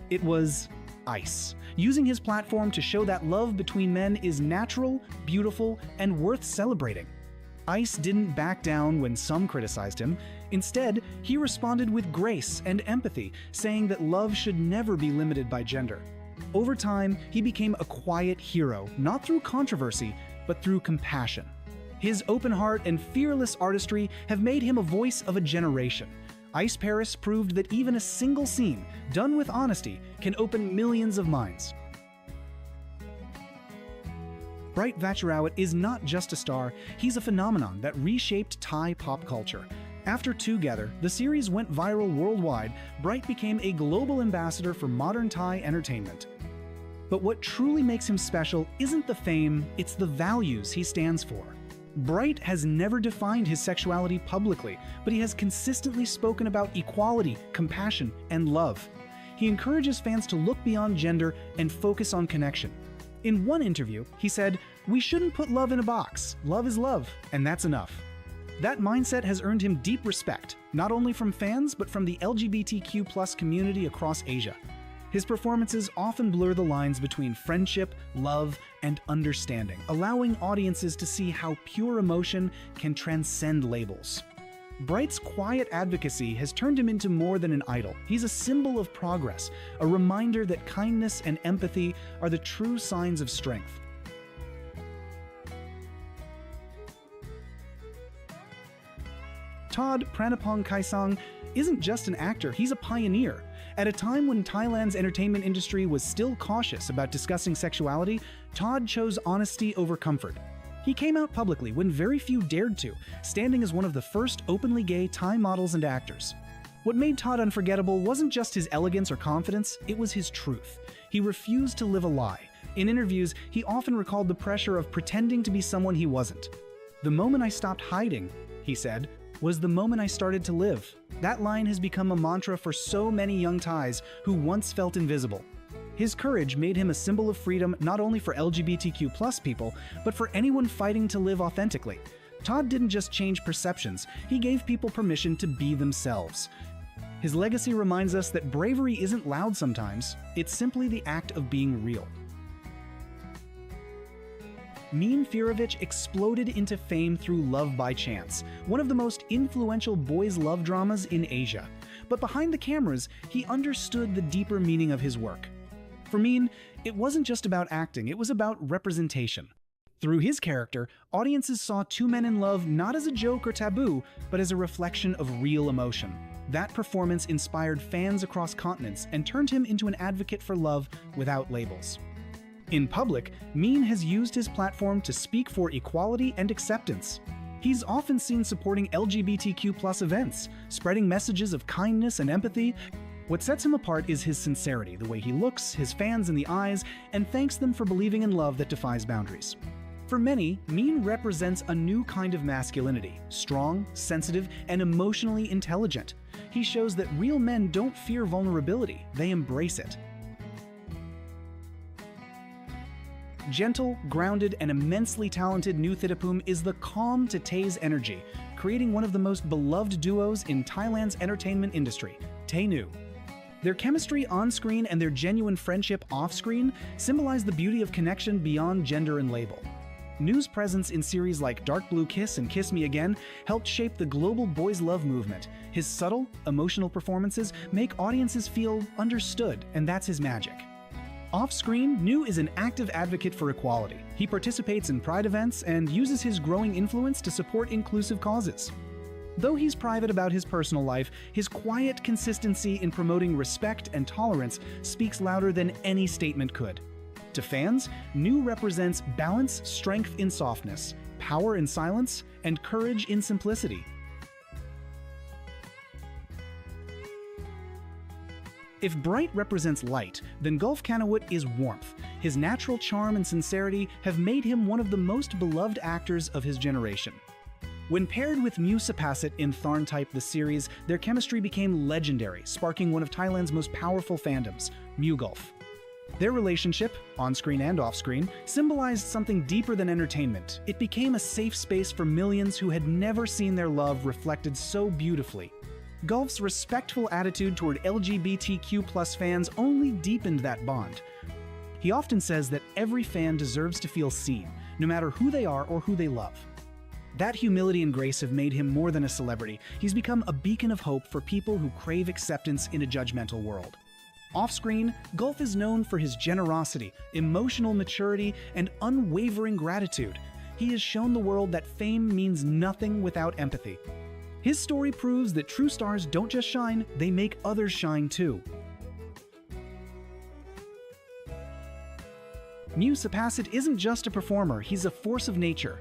It was Ice, using his platform to show that love between men is natural, beautiful, and worth celebrating. Ice didn't back down when some criticized him. Instead, he responded with grace and empathy, saying that love should never be limited by gender. Over time, he became a quiet hero, not through controversy, but through compassion. His open heart and fearless artistry have made him a voice of a generation. Ice Paris proved that even a single scene, done with honesty, can open millions of minds. Bright Vacharawat is not just a star, he's a phenomenon that reshaped Thai pop culture. After Together, the series went viral worldwide. Bright became a global ambassador for modern Thai entertainment. But what truly makes him special isn't the fame, it's the values he stands for. Bright has never defined his sexuality publicly, but he has consistently spoken about equality, compassion, and love. He encourages fans to look beyond gender and focus on connection. In one interview, he said, "We shouldn't put love in a box. Love is love, and that's enough." That mindset has earned him deep respect, not only from fans, but from the LGBTQ+ community across Asia. His performances often blur the lines between friendship, love, and understanding, allowing audiences to see how pure emotion can transcend labels. Bright's quiet advocacy has turned him into more than an idol. He's a symbol of progress, a reminder that kindness and empathy are the true signs of strength. Todd Pranapong Kaisang isn't just an actor, he's a pioneer. At a time when Thailand's entertainment industry was still cautious about discussing sexuality, Todd chose honesty over comfort. He came out publicly when very few dared to, standing as one of the first openly gay Thai models and actors. What made Todd unforgettable wasn't just his elegance or confidence, it was his truth. He refused to live a lie. In interviews, he often recalled the pressure of pretending to be someone he wasn't. "The moment I stopped hiding," he said, "was the moment I started to live." That line has become a mantra for so many young Thais who once felt invisible. His courage made him a symbol of freedom not only for LGBTQ+ people, but for anyone fighting to live authentically. Todd didn't just change perceptions, he gave people permission to be themselves. His legacy reminds us that bravery isn't loud sometimes, it's simply the act of being real. Meme Firovich exploded into fame through Love by Chance, one of the most influential boys' love dramas in Asia. But behind the cameras, he understood the deeper meaning of his work. For Meme, it wasn't just about acting, it was about representation. Through his character, audiences saw two men in love not as a joke or taboo, but as a reflection of real emotion. That performance inspired fans across continents and turned him into an advocate for love without labels. In public, Meme has used his platform to speak for equality and acceptance. He's often seen supporting LGBTQ+ events, spreading messages of kindness and empathy. What sets him apart is his sincerity, the way he looks his fans in the eyes, and thanks them for believing in love that defies boundaries. For many, Meme represents a new kind of masculinity, strong, sensitive, and emotionally intelligent. He shows that real men don't fear vulnerability, they embrace it. Gentle, grounded, and immensely talented Nu Thitapum is the calm to Tae's energy, creating one of the most beloved duos in Thailand's entertainment industry. Tae Nu. Their chemistry on-screen and their genuine friendship off-screen symbolize the beauty of connection beyond gender and label. Nu's presence in series like Dark Blue Kiss and Kiss Me Again helped shape the global boys' love movement. His subtle, emotional performances make audiences feel understood, and that's his magic. Off-screen, Nu is an active advocate for equality. He participates in pride events and uses his growing influence to support inclusive causes. Though he's private about his personal life, his quiet consistency in promoting respect and tolerance speaks louder than any statement could. To fans, Nu represents balance, strength in softness, power in silence, and courage in simplicity. If bright represents light, then Gulf Kanawut is warmth. His natural charm and sincerity have made him one of the most beloved actors of his generation. When paired with Mew Sapassit in Tharntype the series, their chemistry became legendary, sparking one of Thailand's most powerful fandoms, Mew Gulf. Their relationship, on-screen and off-screen, symbolized something deeper than entertainment. It became a safe space for millions who had never seen their love reflected so beautifully. Gulf's respectful attitude toward LGBTQ+ fans only deepened that bond. He often says that every fan deserves to feel seen, no matter who they are or who they love. That humility and grace have made him more than a celebrity. He's become a beacon of hope for people who crave acceptance in a judgmental world. Off-screen, Gulf is known for his generosity, emotional maturity, and unwavering gratitude. He has shown the world that fame means nothing without empathy. His story proves that true stars don't just shine, they make others shine too. Mew Sapassit isn't just a performer, he's a force of nature.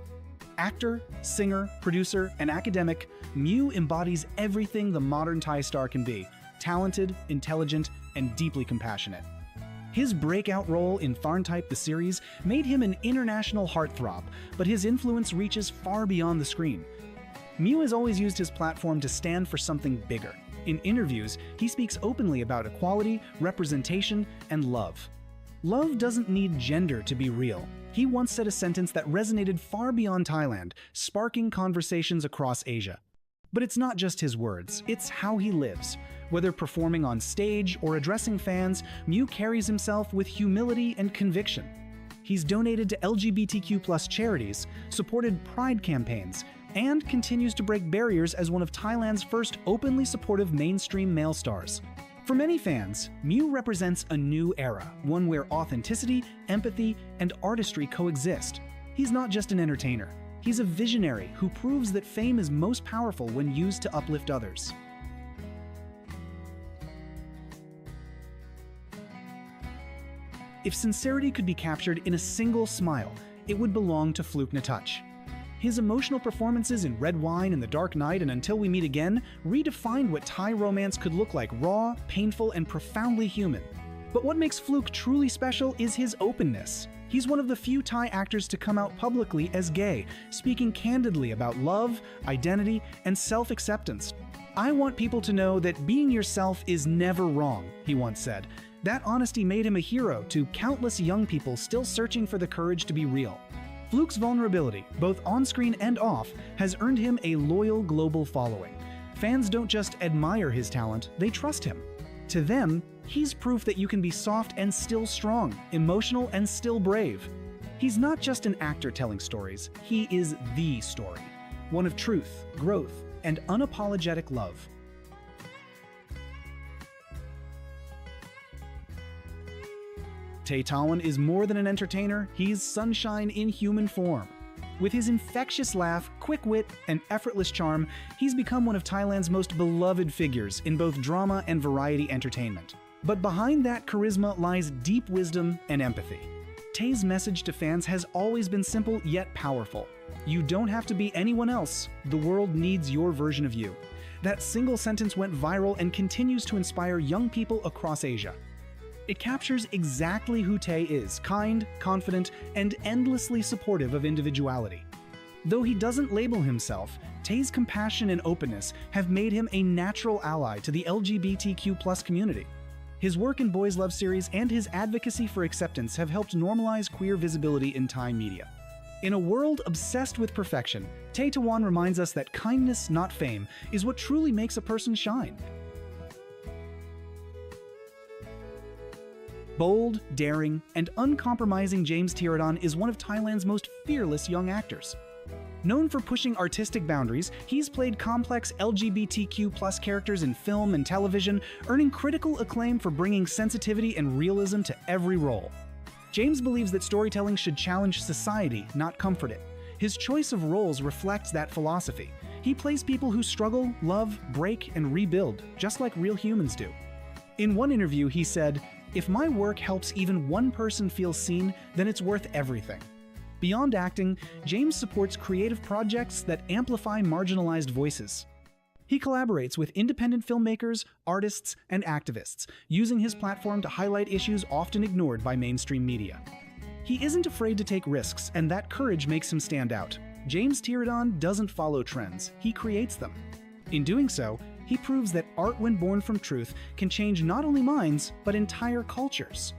Actor, singer, producer, and academic, Mew embodies everything the modern Thai star can be: talented, intelligent, and deeply compassionate. His breakout role in Tharntype the series made him an international heartthrob, but his influence reaches far beyond the screen. Mew has always used his platform to stand for something bigger. In interviews, he speaks openly about equality, representation, and love. Love doesn't need gender to be real. He once said a sentence that resonated far beyond Thailand, sparking conversations across Asia. But it's not just his words, it's how he lives. Whether performing on stage or addressing fans, Mew carries himself with humility and conviction. He's donated to LGBTQ+ charities, supported pride campaigns, and continues to break barriers as one of Thailand's first openly supportive mainstream male stars. For many fans, Mew represents a new era, one where authenticity, empathy, and artistry coexist. He's not just an entertainer. He's a visionary who proves that fame is most powerful when used to uplift others. If sincerity could be captured in a single smile, it would belong to Fluke Natouch. His emotional performances in Red Wine and The Dark Knight and Until We Meet Again redefined what Thai romance could look like: raw, painful, and profoundly human. But what makes Fluke truly special is his openness. He's one of the few Thai actors to come out publicly as gay, speaking candidly about love, identity, and self-acceptance. "I want people to know that being yourself is never wrong," he once said. That honesty made him a hero to countless young people still searching for the courage to be real. Fluke's vulnerability, both on-screen and off, has earned him a loyal global following. Fans don't just admire his talent, they trust him. To them, he's proof that you can be soft and still strong, emotional and still brave. He's not just an actor telling stories, he is the story. One of truth, growth, and unapologetic love. Tae Tawan is more than an entertainer, he's sunshine in human form. With his infectious laugh, quick wit, and effortless charm, he's become one of Thailand's most beloved figures in both drama and variety entertainment. But behind that charisma lies deep wisdom and empathy. Tae's message to fans has always been simple yet powerful. You don't have to be anyone else, the world needs your version of you. That single sentence went viral and continues to inspire young people across Asia. It captures exactly who Tae is: kind, confident, and endlessly supportive of individuality. Though he doesn't label himself, Tae's compassion and openness have made him a natural ally to the LGBTQ+ community. His work in Boys Love series and his advocacy for acceptance have helped normalize queer visibility in Thai media. In a world obsessed with perfection, Tae Tawan reminds us that kindness, not fame, is what truly makes a person shine. Bold, daring, and uncompromising James Tiradan is one of Thailand's most fearless young actors. Known for pushing artistic boundaries, he's played complex LGBTQ+ characters in film and television, earning critical acclaim for bringing sensitivity and realism to every role. James believes that storytelling should challenge society, not comfort it. His choice of roles reflects that philosophy. He plays people who struggle, love, break, and rebuild, just like real humans do. In one interview, he said, "If my work helps even one person feel seen, then it's worth everything." Beyond acting, James supports creative projects that amplify marginalized voices. He collaborates with independent filmmakers, artists, and activists, using his platform to highlight issues often ignored by mainstream media. He isn't afraid to take risks, and that courage makes him stand out. James Tiradan doesn't follow trends, he creates them. In doing so, he proves that art when born from truth can change not only minds, but entire cultures.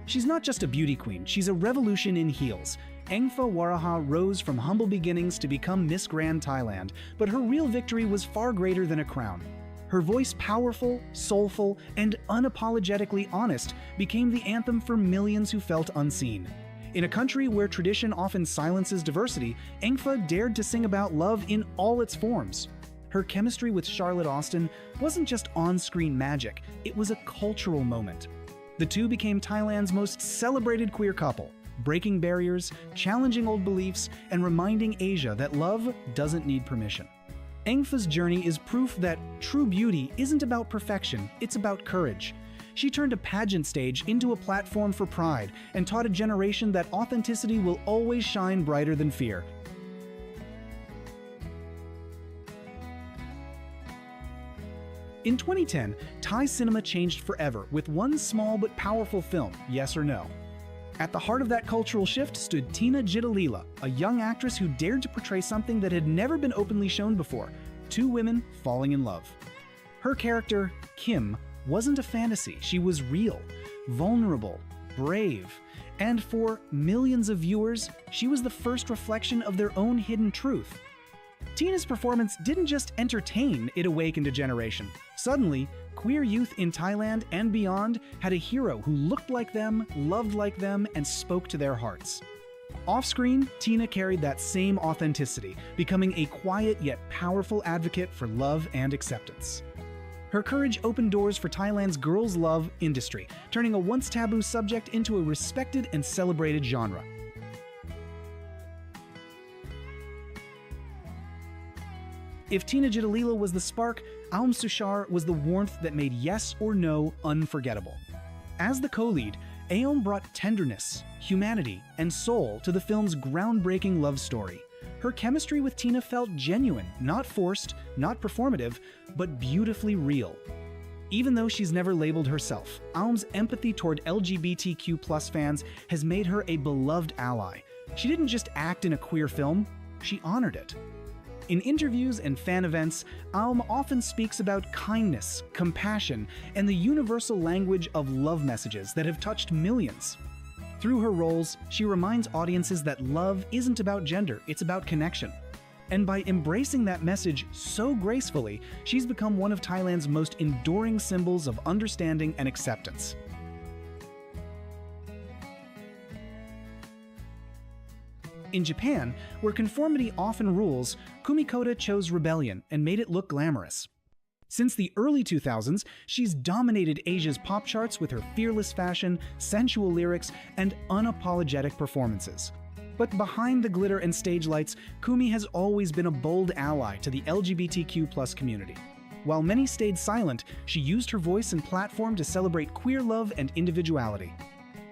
She's not just a beauty queen, she's a revolution in heels. Engfa Waraha rose from humble beginnings to become Miss Grand Thailand, but her real victory was far greater than a crown. Her voice, powerful, soulful, and unapologetically honest, became the anthem for millions who felt unseen. In a country where tradition often silences diversity, Engfa dared to sing about love in all its forms. Her chemistry with Charlotte Austin wasn't just on-screen magic, it was a cultural moment. The two became Thailand's most celebrated queer couple, breaking barriers, challenging old beliefs, and reminding Asia that love doesn't need permission. Engfa's journey is proof that true beauty isn't about perfection, it's about courage. She turned a pageant stage into a platform for pride and taught a generation that authenticity will always shine brighter than fear. In 2010, Thai cinema changed forever with one small but powerful film, Yes or No. At the heart of that cultural shift stood Tina Jidalila, a young actress who dared to portray something that had never been openly shown before: two women falling in love. Her character, Kim, wasn't a fantasy, she was real, vulnerable, brave, and for millions of viewers, she was the first reflection of their own hidden truth. Tina's performance didn't just entertain, it awakened a generation. Suddenly, queer youth in Thailand and beyond had a hero who looked like them, loved like them, and spoke to their hearts. Off-screen, Tina carried that same authenticity, becoming a quiet yet powerful advocate for love and acceptance. Her courage opened doors for Thailand's girls' love industry, turning a once taboo subject into a respected and celebrated genre. If Tina Jidalila was the spark, Aum Sushar was the warmth that made Yes or No unforgettable. As the co-lead, Aum brought tenderness, humanity, and soul to the film's groundbreaking love story. Her chemistry with Tina felt genuine, not forced, not performative, but beautifully real. Even though she's never labeled herself, Aum's empathy toward LGBTQ+ fans has made her a beloved ally. She didn't just act in a queer film, she honored it. In interviews and fan events, Aum often speaks about kindness, compassion, and the universal language of love messages that have touched millions. Through her roles, she reminds audiences that love isn't about gender, it's about connection. And by embracing that message so gracefully, she's become one of Thailand's most enduring symbols of understanding and acceptance. In Japan, where conformity often rules, Kumikoda chose rebellion and made it look glamorous. Since the early 2000s, she's dominated Asia's pop charts with her fearless fashion, sensual lyrics, and unapologetic performances. But behind the glitter and stage lights, Kumi has always been a bold ally to the LGBTQ+ community. While many stayed silent, she used her voice and platform to celebrate queer love and individuality.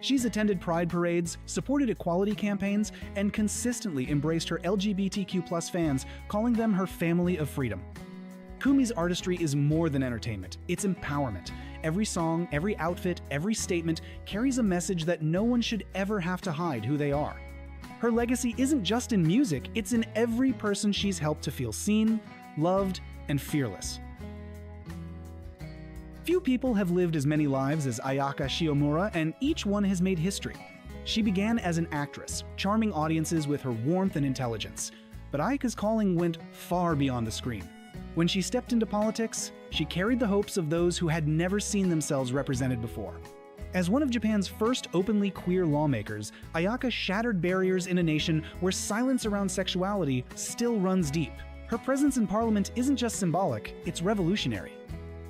She's attended pride parades, supported equality campaigns, and consistently embraced her LGBTQ+ fans, calling them her family of freedom. Kumi's artistry is more than entertainment, it's empowerment. Every song, every outfit, every statement carries a message that no one should ever have to hide who they are. Her legacy isn't just in music, it's in every person she's helped to feel seen, loved, and fearless. Few people have lived as many lives as Ayaka Shiomura, and each one has made history. She began as an actress, charming audiences with her warmth and intelligence. But Ayaka's calling went far beyond the screen. When she stepped into politics, she carried the hopes of those who had never seen themselves represented before. As one of Japan's first openly queer lawmakers, Ayaka shattered barriers in a nation where silence around sexuality still runs deep. Her presence in parliament isn't just symbolic, it's revolutionary.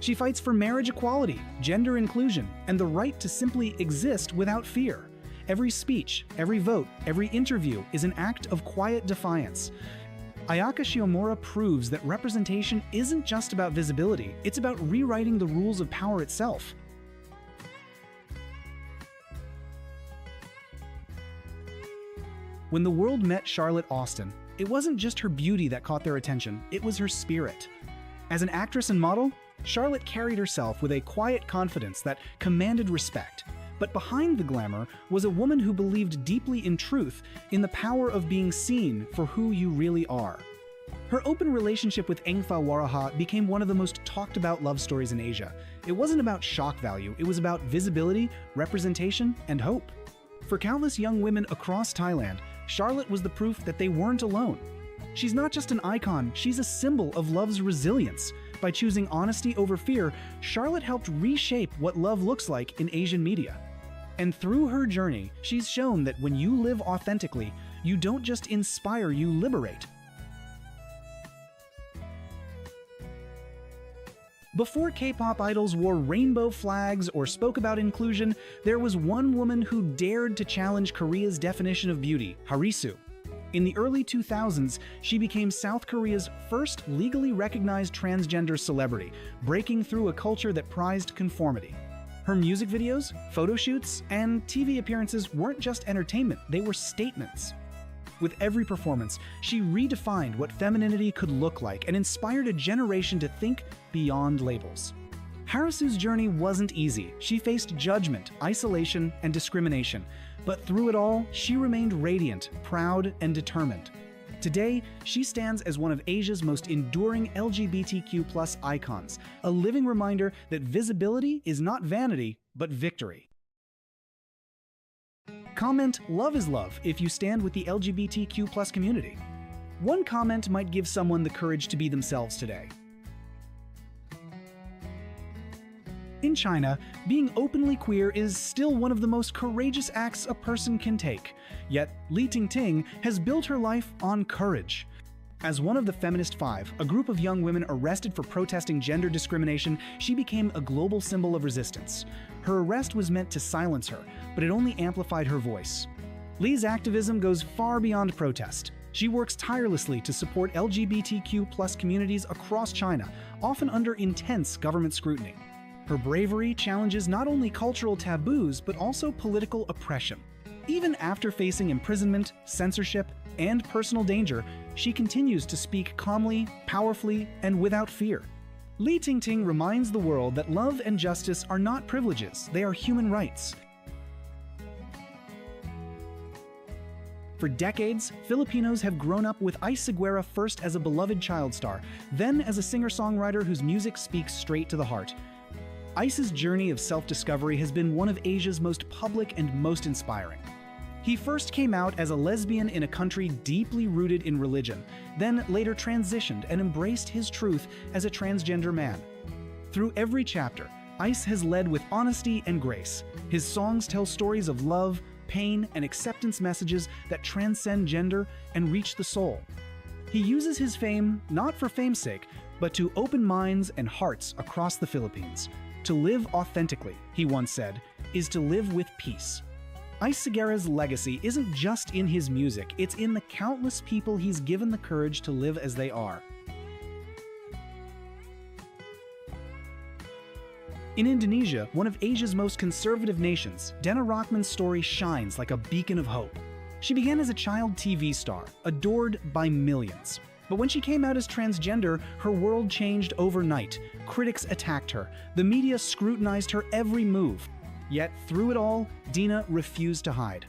She fights for marriage equality, gender inclusion, and the right to simply exist without fear. Every speech, every vote, every interview is an act of quiet defiance. Ayaka Shiomura proves that representation isn't just about visibility, it's about rewriting the rules of power itself. When the world met Charlotte Austin, it wasn't just her beauty that caught their attention, it was her spirit. As an actress and model, Charlotte carried herself with a quiet confidence that commanded respect. But behind the glamour was a woman who believed deeply in truth, in the power of being seen for who you really are. Her open relationship with Engfa Waraha became one of the most talked about love stories in Asia. It wasn't about shock value, it was about visibility, representation, and hope. For countless young women across Thailand, Charlotte was the proof that they weren't alone. She's not just an icon, she's a symbol of love's resilience. By choosing honesty over fear, Charlotte helped reshape what love looks like in Asian media. And through her journey, she's shown that when you live authentically, you don't just inspire, you liberate. Before K-pop idols wore rainbow flags or spoke about inclusion, there was one woman who dared to challenge Korea's definition of beauty, Harisu. In the early 2000s, she became South Korea's first legally recognized transgender celebrity, breaking through a culture that prized conformity. Her music videos, photo shoots, and TV appearances weren't just entertainment, they were statements. With every performance, she redefined what femininity could look like and inspired a generation to think beyond labels. Harisu's journey wasn't easy. She faced judgment, isolation, and discrimination. But through it all, she remained radiant, proud, and determined. Today, she stands as one of Asia's most enduring LGBTQ+ icons, a living reminder that visibility is not vanity, but victory. Comment "Love is love" if you stand with the LGBTQ+ community. One comment might give someone the courage to be themselves today. In China, being openly queer is still one of the most courageous acts a person can take. Yet, Li Tingting has built her life on courage. As one of the Feminist Five, a group of young women arrested for protesting gender discrimination, she became a global symbol of resistance. Her arrest was meant to silence her, but it only amplified her voice. Li's activism goes far beyond protest. She works tirelessly to support LGBTQ+ communities across China, often under intense government scrutiny. Her bravery challenges not only cultural taboos, but also political oppression. Even after facing imprisonment, censorship, and personal danger, she continues to speak calmly, powerfully, and without fear. Li Tingting reminds the world that love and justice are not privileges, they are human rights. For decades, Filipinos have grown up with Ice Seguera first as a beloved child star, then as a singer-songwriter whose music speaks straight to the heart. Ice's journey of self-discovery has been one of Asia's most public and most inspiring. He first came out as a lesbian in a country deeply rooted in religion, then later transitioned and embraced his truth as a transgender man. Through every chapter, Ice has led with honesty and grace. His songs tell stories of love, pain, and acceptance messages that transcend gender and reach the soul. He uses his fame not for fame's sake, but to open minds and hearts across the Philippines. To live authentically, he once said, is to live with peace. Ice Seguera's legacy isn't just in his music, it's in the countless people he's given the courage to live as they are. In Indonesia, one of Asia's most conservative nations, Dena Rockman's story shines like a beacon of hope. She began as a child TV star, adored by millions. But when she came out as transgender, her world changed overnight. Critics attacked her. The media scrutinized her every move. Yet, through it all, Dena refused to hide.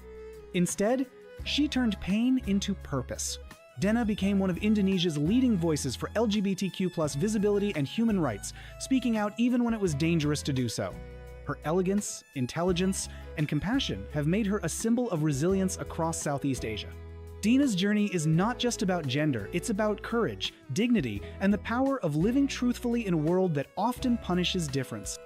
Instead, she turned pain into purpose. Dena became one of Indonesia's leading voices for LGBTQ+ visibility and human rights, speaking out even when it was dangerous to do so. Her elegance, intelligence, and compassion have made her a symbol of resilience across Southeast Asia. Dina's journey is not just about gender, it's about courage, dignity, and the power of living truthfully in a world that often punishes difference.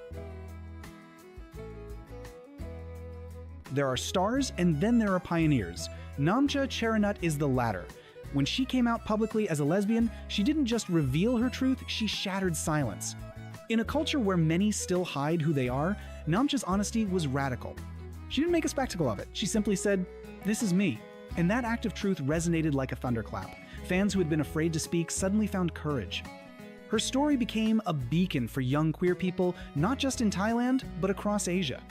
There are stars and then there are pioneers. Namcha Charanut is the latter. When she came out publicly as a lesbian, she didn't just reveal her truth, she shattered silence. In a culture where many still hide who they are, Namcha's honesty was radical. She didn't make a spectacle of it. She simply said, "This is me." And that act of truth resonated like a thunderclap. Fans who had been afraid to speak suddenly found courage. Her story became a beacon for young queer people, not just in Thailand, but across Asia.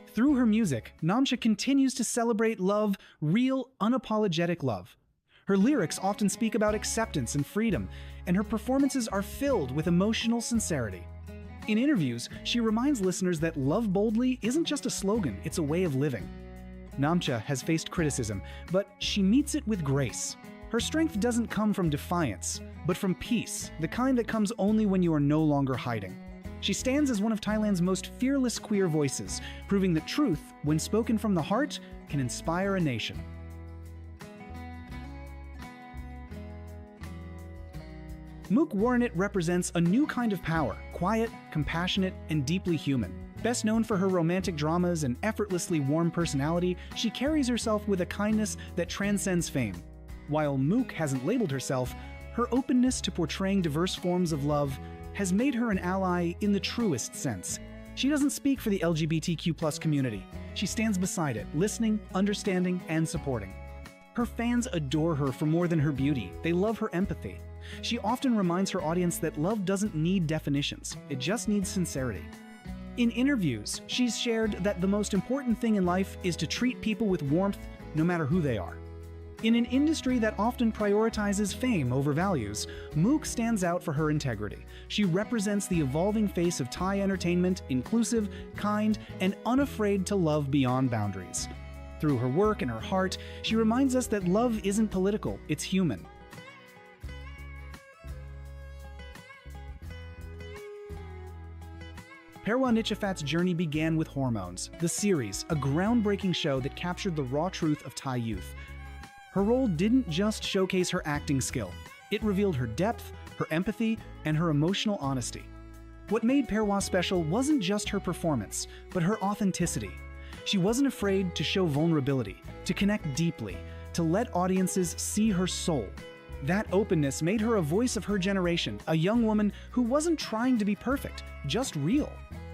Through her music, Namcha continues to celebrate love, real, unapologetic love. Her lyrics often speak about acceptance and freedom, and her performances are filled with emotional sincerity. In interviews, she reminds listeners that love boldly isn't just a slogan, it's a way of living. Namcha has faced criticism, but she meets it with grace. Her strength doesn't come from defiance, but from peace, the kind that comes only when you are no longer hiding. She stands as one of Thailand's most fearless queer voices, proving that truth, when spoken from the heart, can inspire a nation. Mook Warrenit represents a new kind of power, quiet, compassionate, and deeply human. Best known for her romantic dramas and effortlessly warm personality, she carries herself with a kindness that transcends fame. While Mook hasn't labeled herself, her openness to portraying diverse forms of love has made her an ally in the truest sense. She doesn't speak for the LGBTQ+ community. She stands beside it, listening, understanding, and supporting. Her fans adore her for more than her beauty. They love her empathy. She often reminds her audience that love doesn't need definitions, it just needs sincerity. In interviews, she's shared that the most important thing in life is to treat people with warmth, no matter who they are. In an industry that often prioritizes fame over values, Mook stands out for her integrity. She represents the evolving face of Thai entertainment, inclusive, kind, and unafraid to love beyond boundaries. Through her work and her heart, she reminds us that love isn't political, it's human. Perwa Nichafat's journey began with Hormones, the series, a groundbreaking show that captured the raw truth of Thai youth. Her role didn't just showcase her acting skill, it revealed her depth, her empathy, and her emotional honesty. What made Perwa special wasn't just her performance, but her authenticity. She wasn't afraid to show vulnerability, to connect deeply, to let audiences see her soul. That openness made her a voice of her generation, a young woman who wasn't trying to be perfect, just real.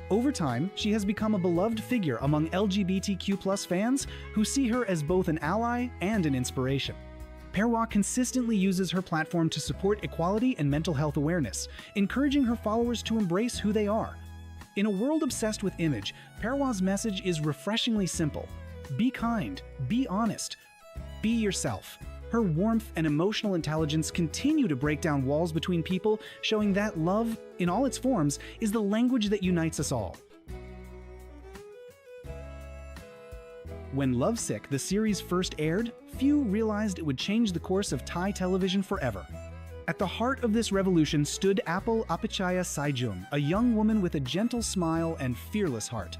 Over time, she has become a beloved figure among LGBTQ+ fans who see her as both an ally and an inspiration. Perwa consistently uses her platform to support equality and mental health awareness, encouraging her followers to embrace who they are. In a world obsessed with image, Perwa's message is refreshingly simple. Be kind, be honest, be yourself. Her warmth and emotional intelligence continue to break down walls between people, showing that love, in all its forms, is the language that unites us all. When Lovesick, the series first aired, few realized it would change the course of Thai television forever. At the heart of this revolution stood Apple Apichaya Saijum, a young woman with a gentle smile and fearless heart.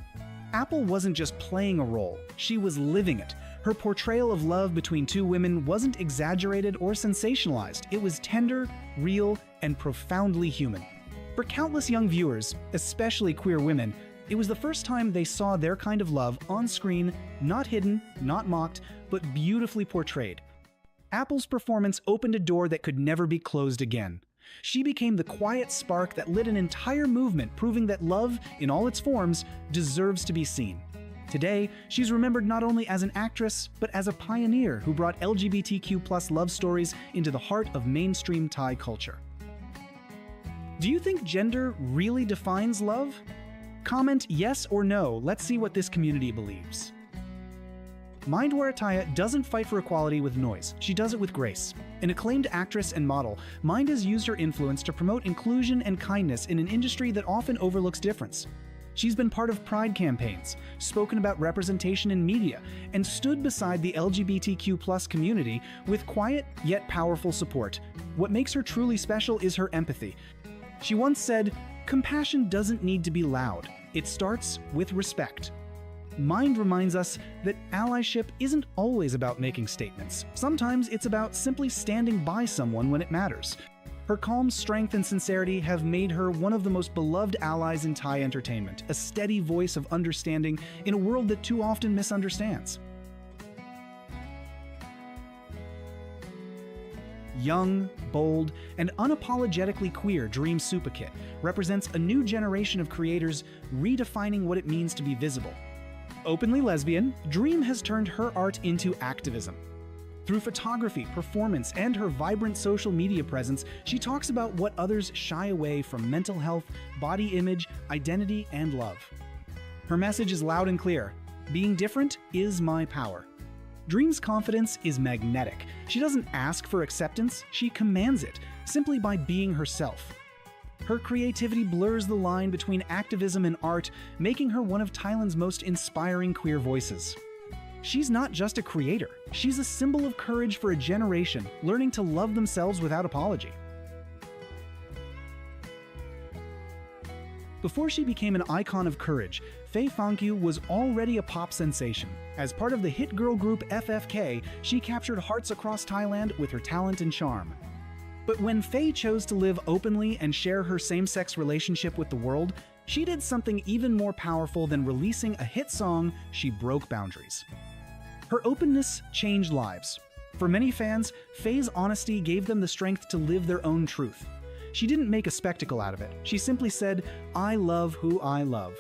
Apple wasn't just playing a role, she was living it. Her portrayal of love between two women wasn't exaggerated or sensationalized. It was tender, real, and profoundly human. For countless young viewers, especially queer women, it was the first time they saw their kind of love on screen, not hidden, not mocked, but beautifully portrayed. Apple's performance opened a door that could never be closed again. She became the quiet spark that lit an entire movement, proving that love, in all its forms, deserves to be seen. Today, she's remembered not only as an actress, but as a pioneer who brought LGBTQ+ love stories into the heart of mainstream Thai culture. Do you think gender really defines love? Comment yes or no. Let's see what this community believes. Mind Warataya doesn't fight for equality with noise. She does it with grace. An acclaimed actress and model, Mind has used her influence to promote inclusion and kindness in an industry that often overlooks difference. She's been part of pride campaigns, spoken about representation in media, and stood beside the LGBTQ+ community with quiet yet powerful support. What makes her truly special is her empathy. She once said, "Compassion doesn't need to be loud. It starts with respect." Mind reminds us that allyship isn't always about making statements. Sometimes it's about simply standing by someone when it matters. Her calm strength and sincerity have made her one of the most beloved allies in Thai entertainment, a steady voice of understanding in a world that too often misunderstands. Young, bold, and unapologetically queer Dream Supakit represents a new generation of creators redefining what it means to be visible. Openly lesbian, Dream has turned her art into activism. Through photography, performance, and her vibrant social media presence, she talks about what others shy away from: mental health, body image, identity, and love. Her message is loud and clear: being different is my power. Dream's confidence is magnetic. She doesn't ask for acceptance, she commands it, simply by being herself. Her creativity blurs the line between activism and art, making her one of Thailand's most inspiring queer voices. She's not just a creator, she's a symbol of courage for a generation, learning to love themselves without apology. Before she became an icon of courage, Faye Fangkyu was already a pop sensation. As part of the hit girl group FFK, she captured hearts across Thailand with her talent and charm. But when Faye chose to live openly and share her same-sex relationship with the world, she did something even more powerful than releasing a hit song. She broke boundaries. Her openness changed lives. For many fans, Faye's honesty gave them the strength to live their own truth. She didn't make a spectacle out of it. She simply said, "I love who I love."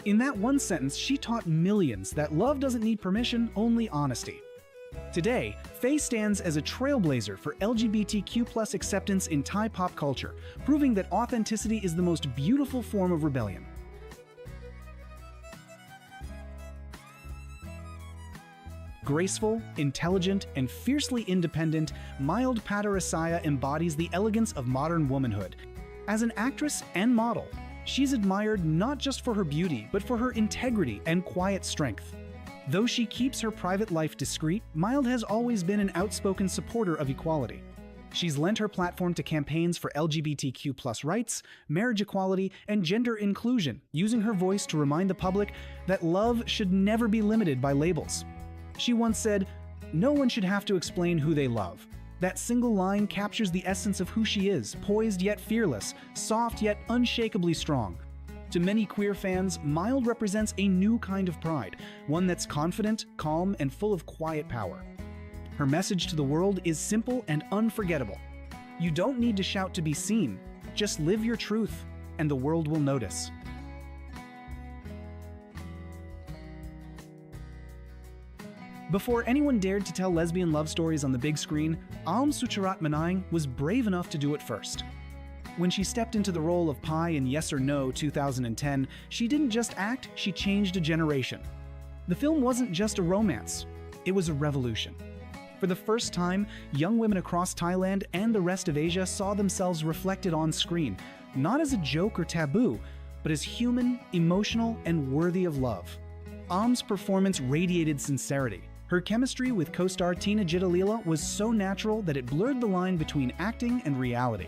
In that one sentence, she taught millions that love doesn't need permission, only honesty. Today, Faye stands as a trailblazer for LGBTQ+ acceptance in Thai pop culture, proving that authenticity is the most beautiful form of rebellion. Graceful, intelligent, and fiercely independent, Mild Patarasaya embodies the elegance of modern womanhood. As an actress and model, she's admired not just for her beauty, but for her integrity and quiet strength. Though she keeps her private life discreet, Mild has always been an outspoken supporter of equality. She's lent her platform to campaigns for LGBTQ+ rights, marriage equality, and gender inclusion, using her voice to remind the public that love should never be limited by labels. She once said, "No one should have to explain who they love." That single line captures the essence of who she is, poised yet fearless, soft yet unshakably strong. To many queer fans, Mild represents a new kind of pride, one that's confident, calm, and full of quiet power. Her message to the world is simple and unforgettable. You don't need to shout to be seen, just live your truth, and the world will notice. Before anyone dared to tell lesbian love stories on the big screen, Aum Sucharat Manayang was brave enough to do it first. When she stepped into the role of Pai in Yes or No 2010, she didn't just act, she changed a generation. The film wasn't just a romance, it was a revolution. For the first time, young women across Thailand and the rest of Asia saw themselves reflected on screen, not as a joke or taboo, but as human, emotional, and worthy of love. Aum's performance radiated sincerity. Her chemistry with co-star Tina Jitalila was so natural that it blurred the line between acting and reality.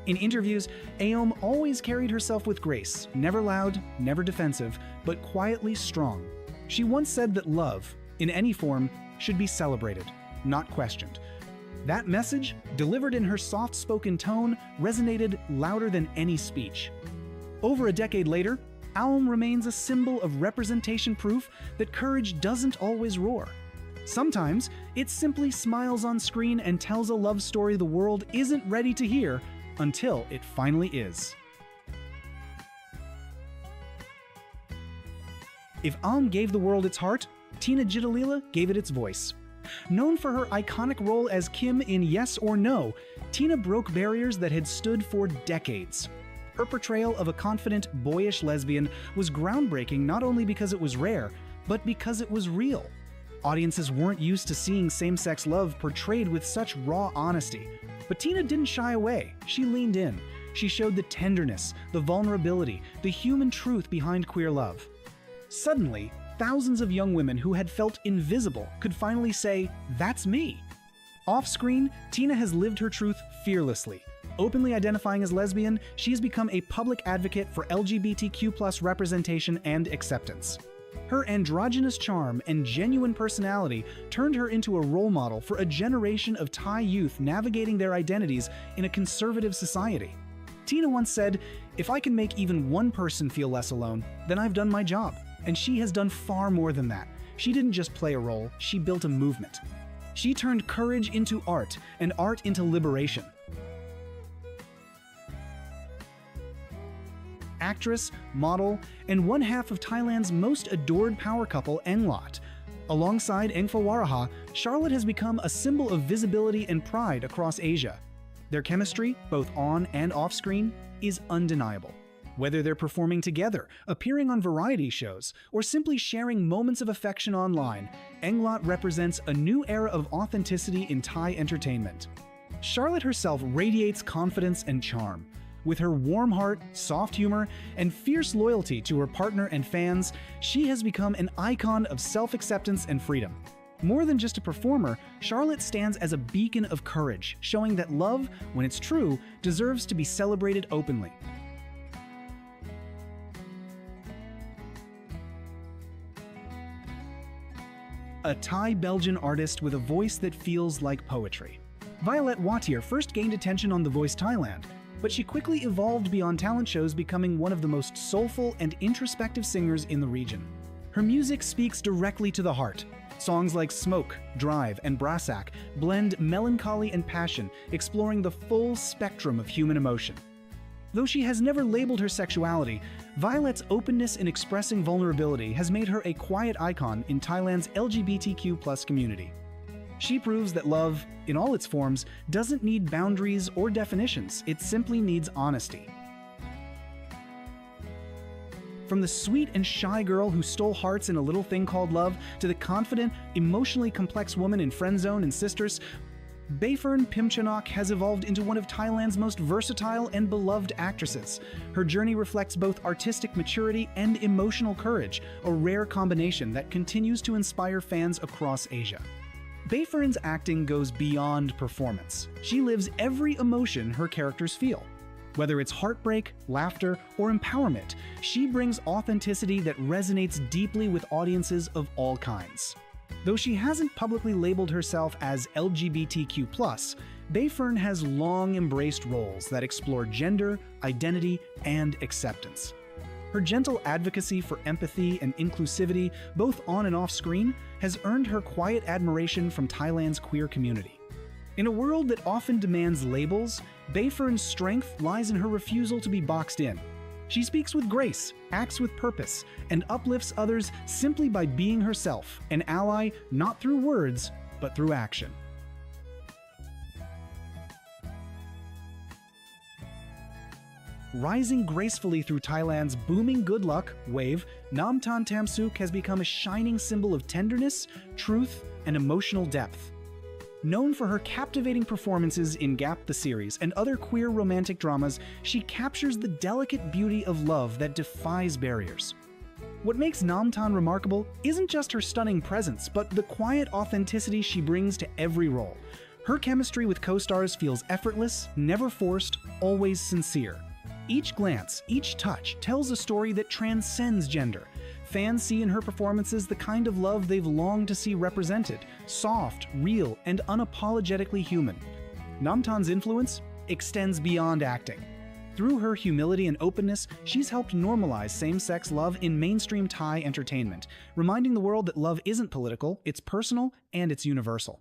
In interviews, Aum always carried herself with grace, never loud, never defensive, but quietly strong. She once said that love, in any form, should be celebrated, not questioned. That message, delivered in her soft-spoken tone, resonated louder than any speech. Over a decade later, Aum remains a symbol of representation, proof that courage doesn't always roar. Sometimes, it simply smiles on screen and tells a love story the world isn't ready to hear until it finally is. If Aum gave the world its heart, Tina Jitalila gave it its voice. Known for her iconic role as Kim in Yes or No, Tina broke barriers that had stood for decades. Her portrayal of a confident, boyish lesbian was groundbreaking not only because it was rare, but because it was real. Audiences weren't used to seeing same-sex love portrayed with such raw honesty. But Tina didn't shy away. She leaned in. She showed the tenderness, the vulnerability, the human truth behind queer love. Suddenly, thousands of young women who had felt invisible could finally say, "That's me." Off-screen, Tina has lived her truth fearlessly. Openly identifying as lesbian, she's become a public advocate for LGBTQ+ representation and acceptance. Her androgynous charm and genuine personality turned her into a role model for a generation of Thai youth navigating their identities in a conservative society. Tina once said, "If I can make even one person feel less alone, then I've done my job." And she has done far more than that. She didn't just play a role, she built a movement. She turned courage into art, and art into liberation. Actress, model, and one half of Thailand's most adored power couple, Englot. Alongside Engfawaraha, Charlotte has become a symbol of visibility and pride across Asia. Their chemistry, both on and off screen, is undeniable. Whether they're performing together, appearing on variety shows, or simply sharing moments of affection online, Englot represents a new era of authenticity in Thai entertainment. Charlotte herself radiates confidence and charm. With her warm heart, soft humor, and fierce loyalty to her partner and fans, she has become an icon of self-acceptance and freedom. More than just a performer, Charlotte stands as a beacon of courage, showing that love, when it's true, deserves to be celebrated openly. A Thai-Belgian artist with a voice that feels like poetry. Violet Watier first gained attention on The Voice Thailand, but she quickly evolved beyond talent shows, becoming one of the most soulful and introspective singers in the region. Her music speaks directly to the heart. Songs like Smoke, Drive, and Brassak blend melancholy and passion, exploring the full spectrum of human emotion. Though she has never labeled her sexuality, Violet's openness in expressing vulnerability has made her a quiet icon in Thailand's LGBTQ+ community. She proves that love, in all its forms, doesn't need boundaries or definitions, it simply needs honesty. From the sweet and shy girl who stole hearts in A Little Thing Called Love to the confident, emotionally complex woman in Friendzone and Sisters, Bayfern Pimchanok has evolved into one of Thailand's most versatile and beloved actresses. Her journey reflects both artistic maturity and emotional courage, a rare combination that continues to inspire fans across Asia. Bayfern's acting goes beyond performance. She lives every emotion her characters feel. Whether it's heartbreak, laughter, or empowerment, she brings authenticity that resonates deeply with audiences of all kinds. Though she hasn't publicly labeled herself as LGBTQ+, Bayfern has long embraced roles that explore gender, identity, and acceptance. Her gentle advocacy for empathy and inclusivity, both on and off screen, has earned her quiet admiration from Thailand's queer community. In a world that often demands labels, Bayfern's strength lies in her refusal to be boxed in. She speaks with grace, acts with purpose, and uplifts others simply by being herself, an ally not through words, but through action. Rising gracefully through Thailand's booming good luck wave, Namtan Tamsuk has become a shining symbol of tenderness, truth, and emotional depth. Known for her captivating performances in Gap the series and other queer romantic dramas, she captures the delicate beauty of love that defies barriers. What makes Namtan remarkable isn't just her stunning presence, but the quiet authenticity she brings to every role. Her chemistry with co-stars feels effortless, never forced, always sincere. Each glance, each touch tells a story that transcends gender. Fans see in her performances the kind of love they've longed to see represented, soft, real, and unapologetically human. Namtan's influence extends beyond acting. Through her humility and openness, she's helped normalize same-sex love in mainstream Thai entertainment, reminding the world that love isn't political, it's personal, and it's universal.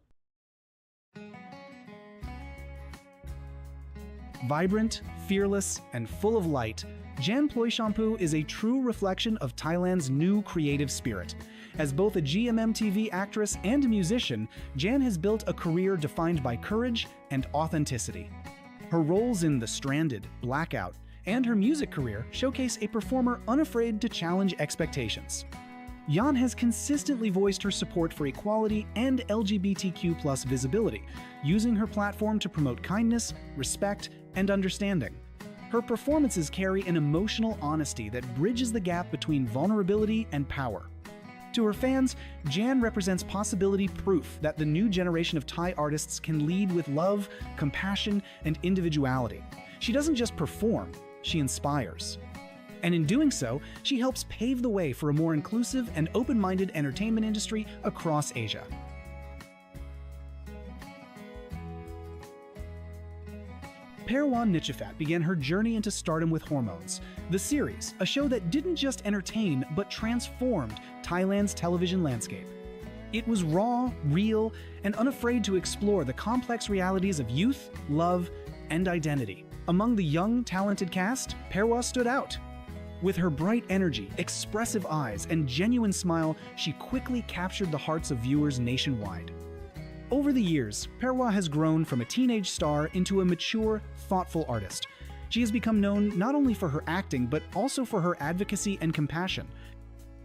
Vibrant, fearless, and full of light, Jan Ployshampu is a true reflection of Thailand's new creative spirit. As both a GMMTV actress and a musician, Jan has built a career defined by courage and authenticity. Her roles in The Stranded, Blackout, and her music career showcase a performer unafraid to challenge expectations. Jan has consistently voiced her support for equality and LGBTQ+ visibility, using her platform to promote kindness, respect, and understanding. Her performances carry an emotional honesty that bridges the gap between vulnerability and power. To her fans, Jan represents possibility proof that the new generation of Thai artists can lead with love, compassion, and individuality. She doesn't just perform, she inspires. And in doing so, she helps pave the way for a more inclusive and open-minded entertainment industry across Asia. Perwa Nichafat began her journey into stardom with Hormones, the series, a show that didn't just entertain but transformed Thailand's television landscape. It was raw, real, and unafraid to explore the complex realities of youth, love, and identity. Among the young, talented cast, Perwa stood out. With her bright energy, expressive eyes, and genuine smile, she quickly captured the hearts of viewers nationwide. Over the years, Perwa has grown from a teenage star into a mature, thoughtful artist. She has become known not only for her acting, but also for her advocacy and compassion.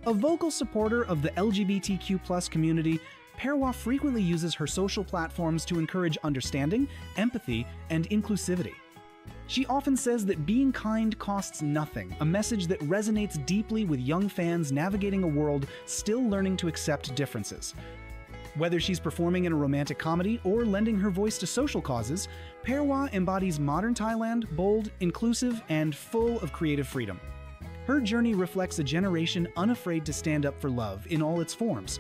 A vocal supporter of the LGBTQ+ community, Perwa frequently uses her social platforms to encourage understanding, empathy, and inclusivity. She often says that being kind costs nothing, a message that resonates deeply with young fans navigating a world still learning to accept differences. Whether she's performing in a romantic comedy or lending her voice to social causes, Perwa embodies modern Thailand, bold, inclusive, and full of creative freedom. Her journey reflects a generation unafraid to stand up for love in all its forms.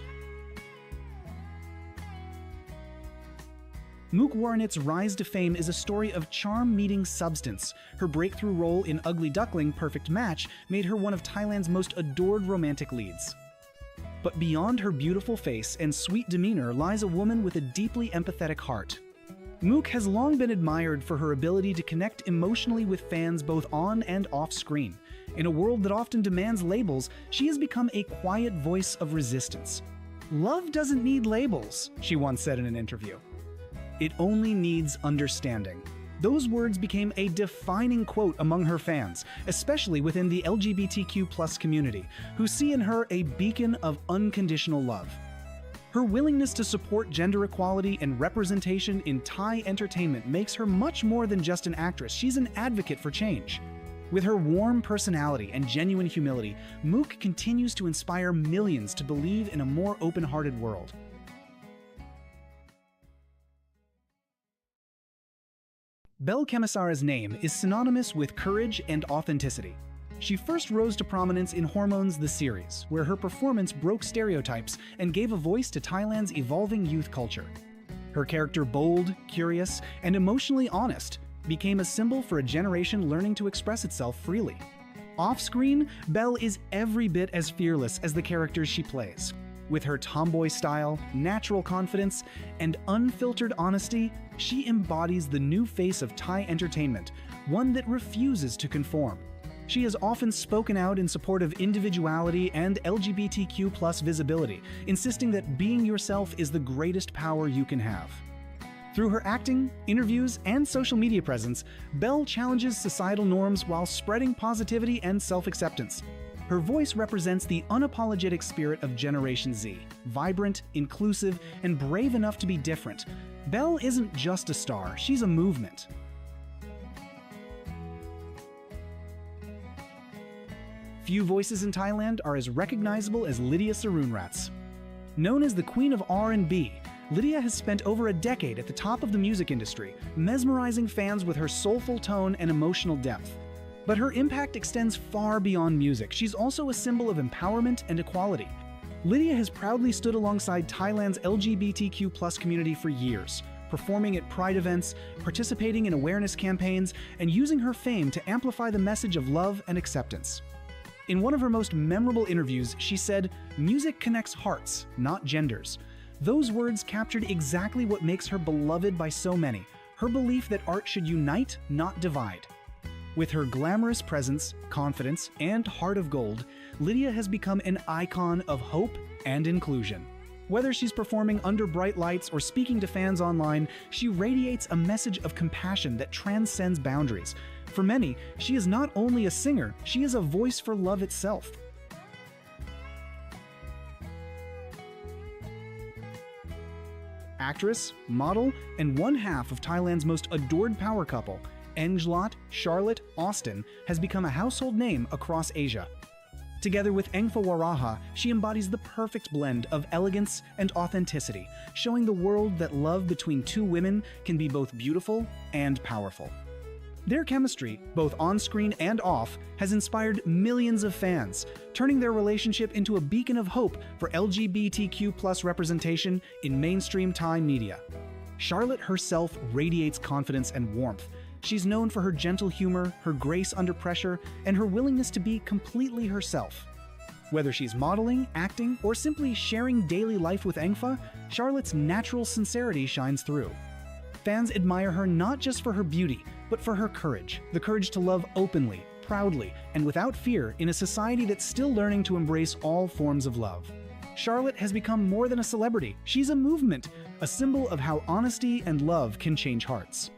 Mook Warrenet's rise to fame is a story of charm meeting substance. Her breakthrough role in Ugly Duckling: Perfect Match made her one of Thailand's most adored romantic leads. But beyond her beautiful face and sweet demeanor lies a woman with a deeply empathetic heart. Mook has long been admired for her ability to connect emotionally with fans both on and off screen. In a world that often demands labels, she has become a quiet voice of resistance. "Love doesn't need labels," she once said in an interview. "It only needs understanding." Those words became a defining quote among her fans, especially within the LGBTQ+ community, who see in her a beacon of unconditional love. Her willingness to support gender equality and representation in Thai entertainment makes her much more than just an actress. She's an advocate for change. With her warm personality and genuine humility, Mook continues to inspire millions to believe in a more open-hearted world. Belle Kemisara's name is synonymous with courage and authenticity. She first rose to prominence in Hormones the series, where her performance broke stereotypes and gave a voice to Thailand's evolving youth culture. Her character, bold, curious, and emotionally honest, became a symbol for a generation learning to express itself freely. Off-screen, Belle is every bit as fearless as the characters she plays. With her tomboy style, natural confidence, and unfiltered honesty, she embodies the new face of Thai entertainment, one that refuses to conform. She has often spoken out in support of individuality and LGBTQ+ visibility, insisting that being yourself is the greatest power you can have. Through her acting, interviews, and social media presence, Belle challenges societal norms while spreading positivity and self-acceptance. Her voice represents the unapologetic spirit of Generation Z, vibrant, inclusive, and brave enough to be different. Belle isn't just a star, she's a movement. Few voices in Thailand are as recognizable as Lydia Sarunrats. Known as the Queen of R&B, Lydia has spent over a decade at the top of the music industry, mesmerizing fans with her soulful tone and emotional depth. But her impact extends far beyond music. She's also a symbol of empowerment and equality. Lydia has proudly stood alongside Thailand's LGBTQ+ community for years, performing at pride events, participating in awareness campaigns, and using her fame to amplify the message of love and acceptance. In one of her most memorable interviews, she said, "Music connects hearts, not genders." Those words captured exactly what makes her beloved by so many, her belief that art should unite, not divide. With her glamorous presence, confidence, and heart of gold, Lydia has become an icon of hope and inclusion. Whether she's performing under bright lights or speaking to fans online, she radiates a message of compassion that transcends boundaries. For many, she is not only a singer, she is a voice for love itself. Actress, model, and one half of Thailand's most adored power couple, Engelot Charlotte Austin, has become a household name across Asia. Together with Engfa Waraha, she embodies the perfect blend of elegance and authenticity, showing the world that love between two women can be both beautiful and powerful. Their chemistry, both on-screen and off, has inspired millions of fans, turning their relationship into a beacon of hope for LGBTQ+ representation in mainstream Thai media. Charlotte herself radiates confidence and warmth. She's known for her gentle humor, her grace under pressure, and her willingness to be completely herself. Whether she's modeling, acting, or simply sharing daily life with Engfa, Charlotte's natural sincerity shines through. Fans admire her not just for her beauty, but for her courage, the courage to love openly, proudly, and without fear in a society that's still learning to embrace all forms of love. Charlotte has become more than a celebrity. She's a movement, a symbol of how honesty and love can change hearts.